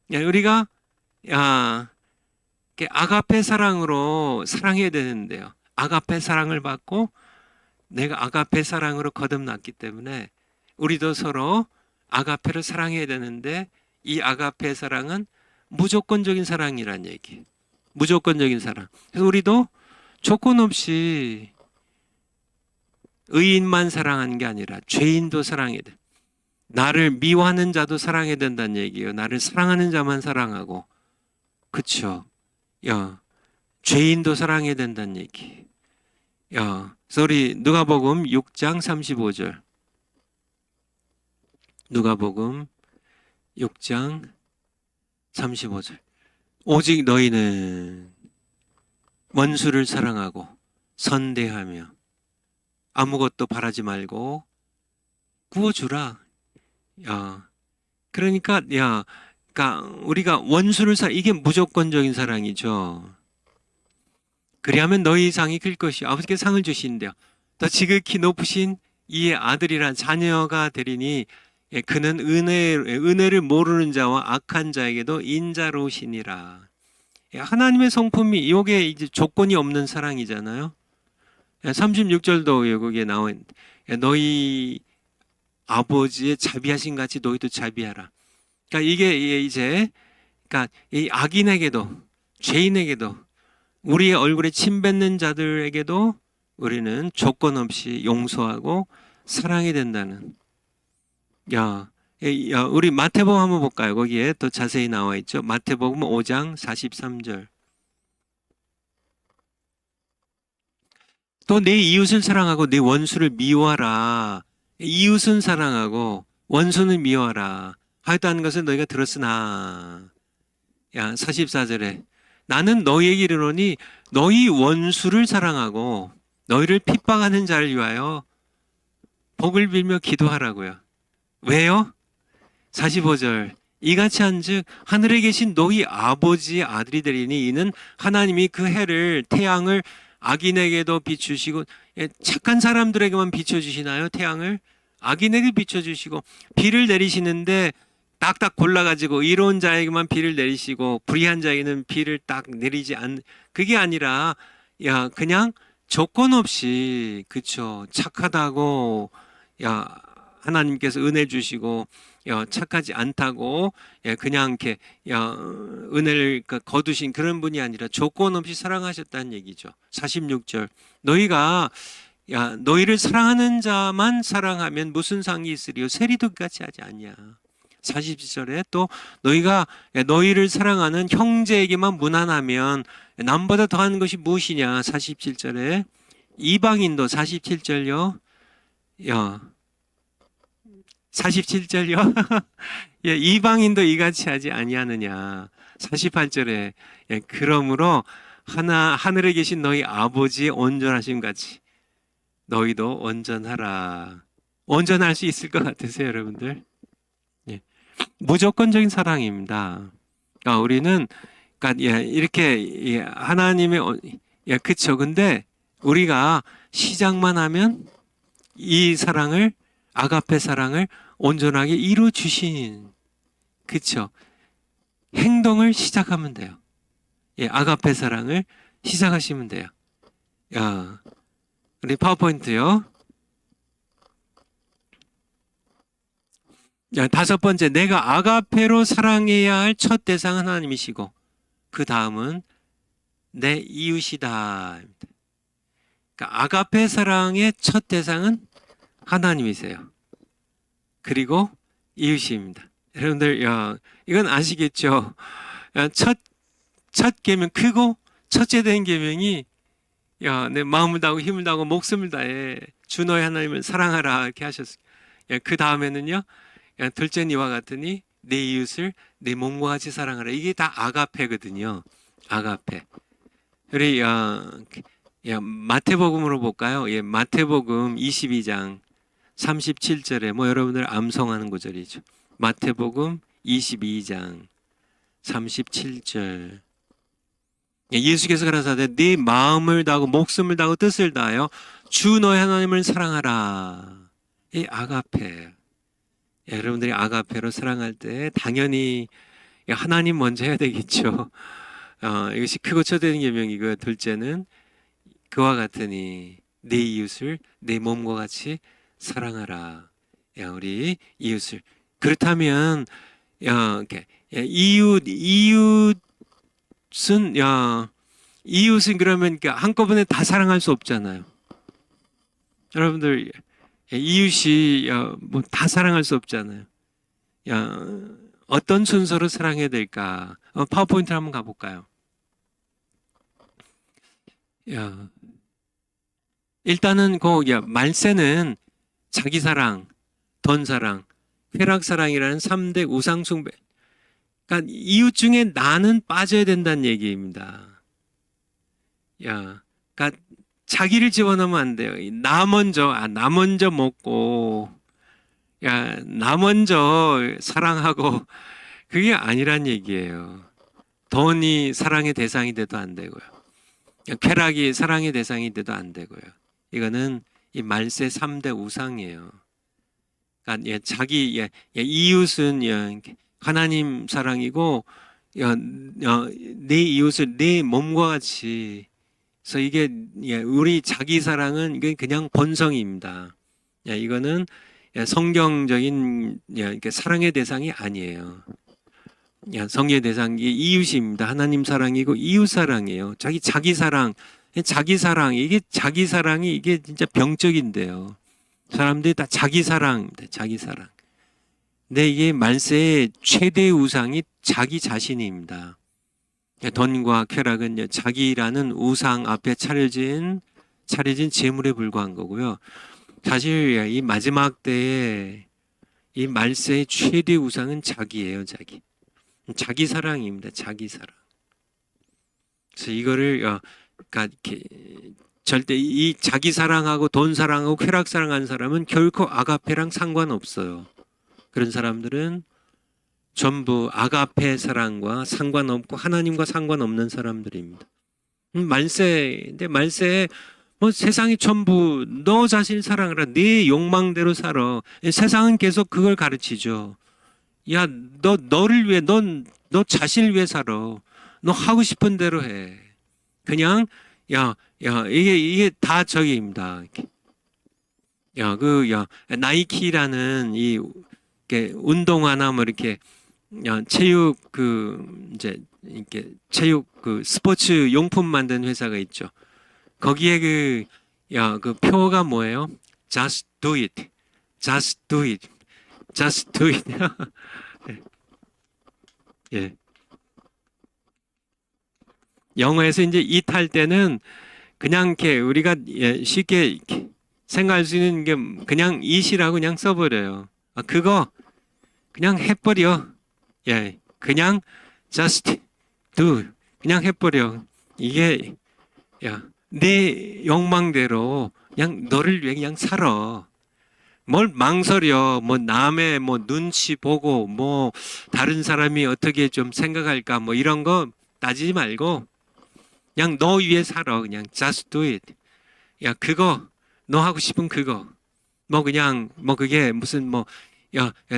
우리가 아가페 사랑으로 사랑해야 되는데요. 아가페 사랑을 받고 내가 아가페 사랑으로 거듭났기 때문에 우리도 서로 아가페를 사랑해야 되는데 이 아가페 사랑은 무조건적인 사랑이란 얘기. 무조건적인 사랑. 그래서 우리도 조건 없이 의인만 사랑하는 게 아니라 죄인도 사랑해야 돼. 나를 미워하는 자도 사랑해야 된다는 얘기예요. 나를 사랑하는 자만 사랑하고. 그쵸? 죄인도 사랑해야 된다는 얘기. 그래서 우리 누가복음 6장 35절. 누가복음 6장 35절. 오직 너희는 원수를 사랑하고 선대하며 아무것도 바라지 말고 구워주라. 그러니까 우리가 원수를 이게 무조건적인 사랑이죠. 그리하면 너희 상이 클 것이요 아버지께 상을 주시는데요. 더 지극히 높으신 이의 아들이란 자녀가 되리니 그는 은혜를 모르는 자와 악한 자에게도 인자로우시니라. 하나님의 성품이 이게 이제 조건이 없는 사랑이잖아요. 36절도 거기에 나와 있는데 너희 아버지의 자비하신 같이 너희도 자비하라. 그러니까 이게 이제 이 악인에게도 죄인에게도 우리의 얼굴에 침 뱉는 자들에게도 우리는 조건 없이 용서하고 사랑해야 된다는 우리 마태복음 한번 볼까요? 거기에 또 자세히 나와 있죠. 마태복음 5장 43절. 또 내 이웃을 사랑하고 내 원수를 미워하라. 이웃은 사랑하고 원수는 미워하라. 하였다는 것을 너희가 들었으나. 44절에 나는 너희에게 이르노니 너희 원수를 사랑하고 너희를 핍박하는 자를 위하여 복을 빌며 기도하라고요. 왜요? 45절 이같이 한즉 하늘에 계신 너희 아버지의 아들이 되리니 이는 하나님이 그 해를 태양을 악인에게도 비추시고 착한 사람들에게만 비춰주시나요? 태양을 악인에게 비춰주시고 비를 내리시는데 딱딱 골라가지고 의로운 자에게만 비를 내리시고 불의한 자에게는 비를 딱 내리지 않 그게 아니라 그냥 조건 없이 그쵸 착하다고 하나님께서 은혜 주시고 착하지 않다고 그냥 이렇게 은혜를 거두신 그런 분이 아니라 조건 없이 사랑하셨다는 얘기죠. 46절 너희가 너희를 사랑하는 자만 사랑하면 무슨 상이 있으리요 세리도 같이 하지 않냐. 47절에 또 너희가 너희를 사랑하는 형제에게만 무난하면 남보다 더하는 것이 무엇이냐. 47절에 이방인도 47절요. 47절요. 이방인도 이같이 하지 아니하느냐. 48절에 그러므로 하늘에 계신 너희 아버지의 온전하심 같이 너희도 온전하라. 온전할 수 있을 것 같으세요, 여러분들? 무조건적인 사랑입니다. 우리는 이렇게 하나님의 그쵸. 근데 우리가 시작만 하면 이 사랑을 아가페 사랑을 온전하게 이루어 주신 그쵸. 행동을 시작하면 돼요. 아가페 사랑을 시작하시면 돼요. 우리 파워포인트요. 다섯 번째, 내가 아가페로 사랑해야 할 첫 대상은 하나님이시고 그 다음은 내 이웃이다. 그러니까 아가페 사랑의 첫 대상은 하나님이세요. 그리고 이웃입니다. 여러분들 이건 아시겠죠? 첫 계명 크고 첫째 된 계명이 내 마음을 다하고 힘을 다하고 목숨을 다해 주 너의 하나님을 사랑하라 이렇게 하셨어요. 그 다음에는요. 둘째는 이와 같으니 내 이웃을 내 몸과 같이 사랑하라. 이게 다 아가페거든요. 아가페. 우리 마태복음으로 볼까요? 마태복음 22장 37절에 여러분들 암송하는 구절이죠. 마태복음 22장 37절. 예수께서 가라사대 네 마음을 다하고 목숨을 다하고 뜻을 다하여 주 너의 하나님을 사랑하라. 이 아가페. 여러분들이 아가페로 사랑할 때 당연히 하나님 먼저 해야 되겠죠. 이것이 크고 첫째는 계명이고 둘째는 그와 같으니 내 이웃을 내 몸과 같이 사랑하라. 우리 이웃을 그렇다면 이웃은 그러면 한꺼번에 다 사랑할 수 없잖아요. 여러분들 이웃이 다 사랑할 수 없잖아요. 어떤 순서로 사랑해야 될까? 파워포인트 한번 가볼까요? 일단은 말세는 자기 사랑, 돈 사랑, 쾌락 사랑이라는 3대 우상 숭배. 그러니까 이웃 중에 나는 빠져야 된다는 얘기입니다. 그러니까 자기를 집어넣으면 안 돼요. 나 먼저 먹고, 나 먼저 사랑하고, 그게 아니란 얘기예요. 돈이 사랑의 대상이 돼도 안 되고요. 쾌락이 사랑의 대상이 돼도 안 되고요. 이거는 이 말세 3대 우상이에요. 그러니까 이웃은 하나님 사랑이고, 내 이웃을 내 몸과 같이 그래서 이게 우리 자기 사랑은 이게 그냥 본성입니다. 이거는 성경적인 사랑의 대상이 아니에요. 성경의 대상이 이웃입니다. 하나님 사랑이고 이웃 사랑이에요. 자기 사랑 이게 자기 사랑이 이게 진짜 병적인데요. 사람들이 다 자기 사랑입니다. 자기 사랑. 근데 이게 말세의 최대 우상이 자기 자신입니다. 돈과 쾌락은 자기라는 우상 앞에 차려진 재물에 불과한 거고요. 사실 이 마지막 때에 이 말세의 최대 우상은 자기예요, 자기. 자기 사랑입니다, 자기 사랑. 그래서 이거를 그러니까 이렇게 절대 이 자기 사랑하고 돈 사랑하고 쾌락 사랑하는 사람은 결코 아가페랑 상관없어요. 그런 사람들은 전부 아가페 사랑과 상관없고 하나님과 상관없는 사람들입니다. 말세인데 말세에 뭐 세상이 전부 너 자신 사랑하라. 네 욕망대로 살아. 세상은 계속 그걸 가르치죠. 야, 너를 위해 너 자신을 위해 살아. 너 하고 싶은 대로 해. 그냥 이게 다 저기입니다. 나이키라는 이 이렇게 운동화나 뭐 이렇게 체육 이제 이렇게 체육 스포츠 용품 만든 회사가 있죠. 거기에 그 표가 뭐예요? Just do it. Just do it. Just do it. 예. 영어에서 이제 it 할 때는 그냥 이렇게 우리가 쉽게 이렇게 생각할 수 있는 게 그냥 it이라고 그냥 써버려요. 그거 그냥 해버려. 예. 그냥 just do. 그냥 해버려. 이게 내 욕망대로 그냥 너를 위해 그냥 살아. 뭘 망설여. 뭐 남의 뭐 눈치 보고 뭐 다른 사람이 어떻게 좀 생각할까 뭐 이런 거 따지지 말고 그냥 너 위해 살아. 그냥 just do it. 그거 너 하고 싶은 그거. 뭐 그냥 뭐 그게 무슨 뭐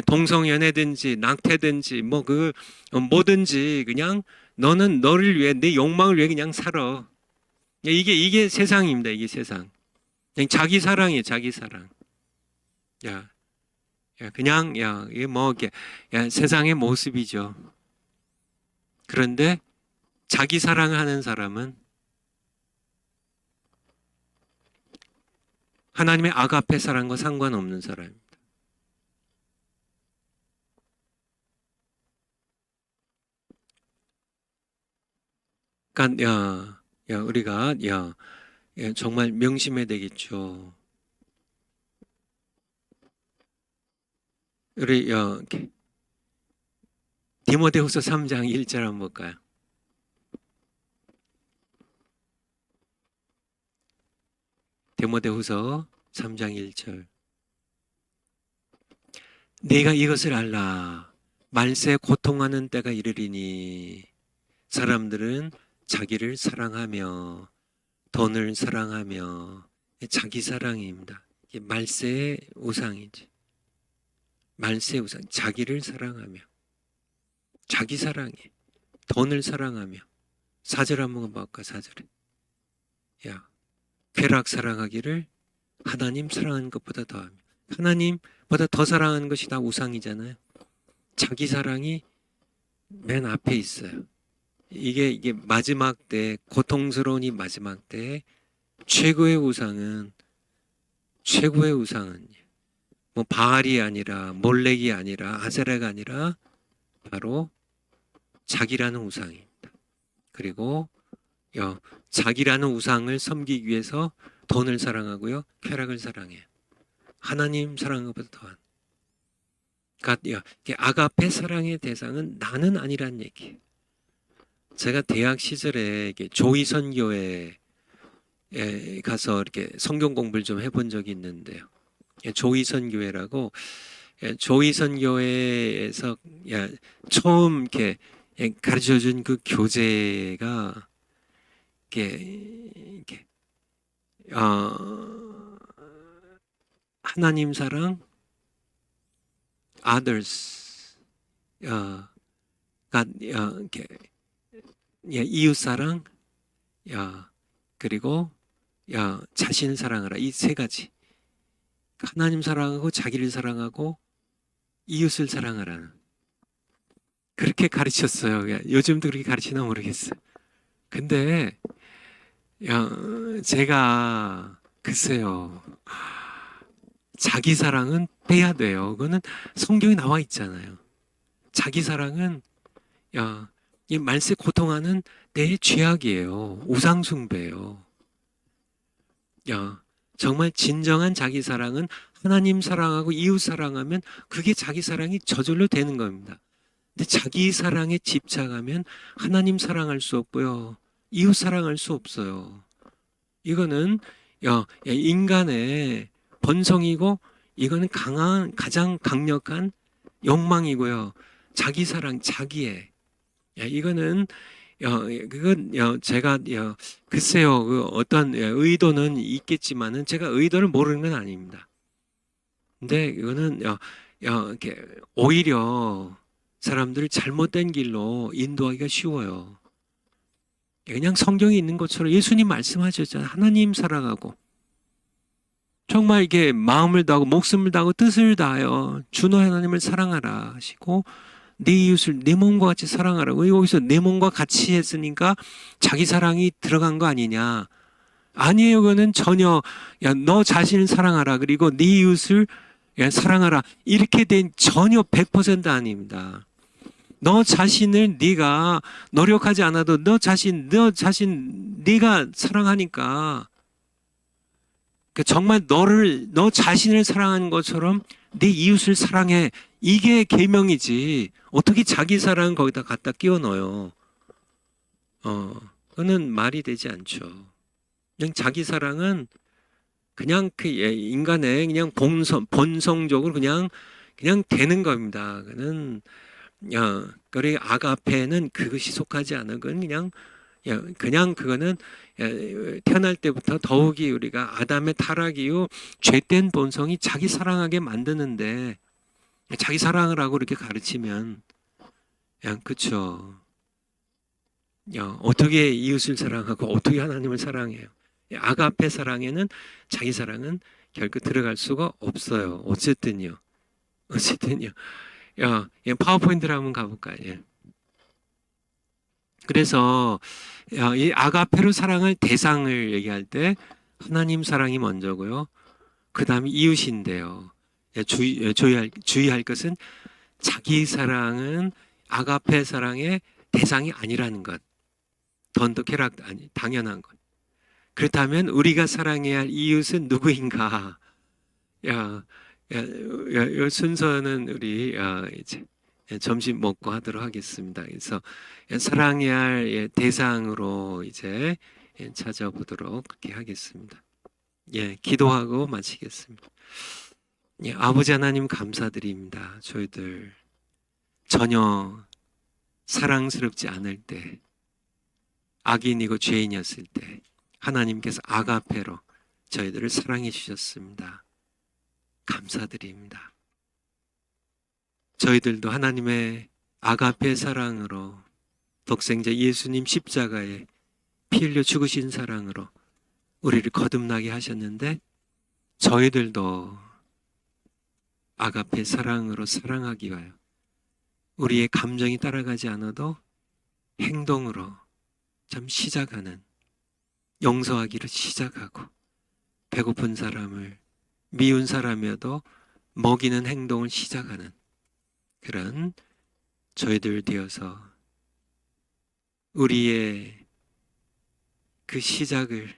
동성연애든지 낙태든지 뭐 뭐든지 그냥 너는 너를 위해 내 욕망을 위해 그냥 살아. 이게 세상입니다. 이게 세상. 그냥 자기 사랑이에요. 자기 사랑. 야, 그냥 이게 뭐 이렇게 세상의 모습이죠. 그런데 자기 사랑을 하는 사람은 하나님의 아가페 사랑과 상관없는 사람입니다. 그러니까 우리가 정말 명심해야 되겠죠. 우리 디모데후서 3장 1절 한번 볼까요? 디모데후서 3장 1절. 내가 이것을 알라. 말세 고통하는 때가 이르리니 사람들은 자기를 사랑하며 돈을 사랑하며 자기 사랑입니다. 이게 말세의 우상이지. 말세의 우상. 자기를 사랑하며 자기 사랑해. 돈을 사랑하며 4절 한번 볼까? 4절에 쾌락 사랑하기를 하나님 사랑하는 것보다 더하며 하나님보다 더 사랑하는 것이 다 우상이잖아요. 자기 사랑이 맨 앞에 있어요. 이게 마지막 때 고통스러운 이 마지막 때 최고의 우상은 뭐 바알이 아니라 몰렉이 아니라 아세라가 아니라 바로 자기라는 우상입니다. 그리고 자기라는 우상을 섬기기 위해서 돈을 사랑하고요. 쾌락을 사랑해요. 하나님 사랑하는 것보다 더한. 그러니까 아가페 사랑의 대상은 나는 아니란 얘기예요. 제가 대학 시절에 조이 선교회 가서 이렇게 성경 공부를 좀 해본 적이 있는데요. 조이 선교회라고 조이 선교회에서 처음 이렇게 가르쳐준 그 교재가 이렇게 하나님 사랑, others, 이렇게 이웃 사랑, 그리고 자신을 사랑하라. 이 세 가지. 하나님 사랑하고 자기를 사랑하고 이웃을 사랑하라는. 그렇게 가르쳤어요. 요즘도 그렇게 가르치나 모르겠어요. 근데 제가 글쎄요. 자기 사랑은 빼야 돼요. 그거는 성경에 나와 있잖아요. 자기 사랑은 이 말세 고통하는 내 죄악이에요. 우상 숭배예요. 정말 진정한 자기 사랑은 하나님 사랑하고 이웃 사랑하면 그게 자기 사랑이 저절로 되는 겁니다. 근데 자기 사랑에 집착하면 하나님 사랑할 수 없고요. 이웃 사랑할 수 없어요. 이거는 인간의 본성이고 이거는 가장 강력한 욕망이고요. 자기 사랑, 자기애. 이거는 그건 제가 글쎄요 그 어떤 의도는 있겠지만은 제가 의도를 모르는 건 아닙니다. 근데 이거는 이렇게 오히려 사람들을 잘못된 길로 인도하기가 쉬워요. 그냥 성경에 있는 것처럼 예수님 말씀하셨잖아요. 하나님 사랑하고 정말 이게 마음을 다하고 목숨을 다하고 뜻을 다하여 주 너의 하나님을 사랑하라 하시고 네 이웃을 내 몸과 같이 사랑하라고. 여기서 내 몸과 같이 했으니까 자기 사랑이 들어간 거 아니냐. 아니에요. 그거는 전혀 너 자신을 사랑하라 그리고 네 이웃을 사랑하라 이렇게 된 전혀 100% 아닙니다. 너 자신을 네가 노력하지 않아도 너 자신 네가 사랑하니까 정말 너 자신을 사랑하는 것처럼 네 이웃을 사랑해. 이게 계명이지. 어떻게 자기 사랑 거기다 갖다 끼워 넣어요. 그거는 말이 되지 않죠. 그냥 자기 사랑은 그냥 그 인간의 그냥 본성적으로 그냥 되는 겁니다. 그는 그리 아가페는 그것이 속하지 않은 건 그냥 그거는 태어날 때부터 더욱이 우리가 아담의 타락 이후 죄된 본성이 자기 사랑하게 만드는데 자기 사랑을 하고 이렇게 가르치면 그쵸. 어떻게 이웃을 사랑하고 어떻게 하나님을 사랑해요. 아가페 사랑에는 자기 사랑은 결코 들어갈 수가 없어요. 어쨌든요. 파워포인트를 한번 가볼까요? 예. 그래서 이 아가페로 사랑할 대상을 얘기할 때 하나님 사랑이 먼저고요. 그 다음에 이웃인데요. 주의할 것은 자기 사랑은 아가페 사랑의 대상이 아니라는 것. 던더케락 아니 당연한 것. 그렇다면 우리가 사랑해야 할 이웃은 누구인가? 이 순서는 우리 이제 점심 먹고 하도록 하겠습니다. 그래서 사랑해야 할 대상으로 이제 찾아보도록 그렇게 하겠습니다. 기도하고 마치겠습니다. 아버지 하나님 감사드립니다. 저희들 전혀 사랑스럽지 않을 때, 악인이고 죄인이었을 때 하나님께서 아가페로 저희들을 사랑해 주셨습니다. 감사드립니다. 저희들도 하나님의 아가페 사랑으로 독생자 예수님 십자가에 피 흘려 죽으신 사랑으로 우리를 거듭나게 하셨는데 저희들도 아가페 사랑으로 사랑하기 위하여 우리의 감정이 따라가지 않아도 행동으로 참 시작하는 용서하기를 시작하고 배고픈 사람을 미운 사람이어도 먹이는 행동을 시작하는 그런 저희들 되어서 우리의 그 시작을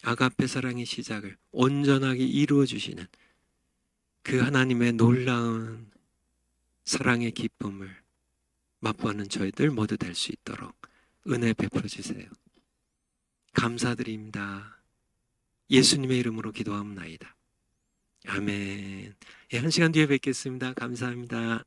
아가페 사랑의 시작을 온전하게 이루어 주시는 그 하나님의 놀라운 사랑의 기쁨을 맛보는 저희들 모두 될 수 있도록 은혜 베풀어 주세요. 감사드립니다. 예수님의 이름으로 기도합나이다. 아멘. 한 시간 뒤에 뵙겠습니다. 감사합니다.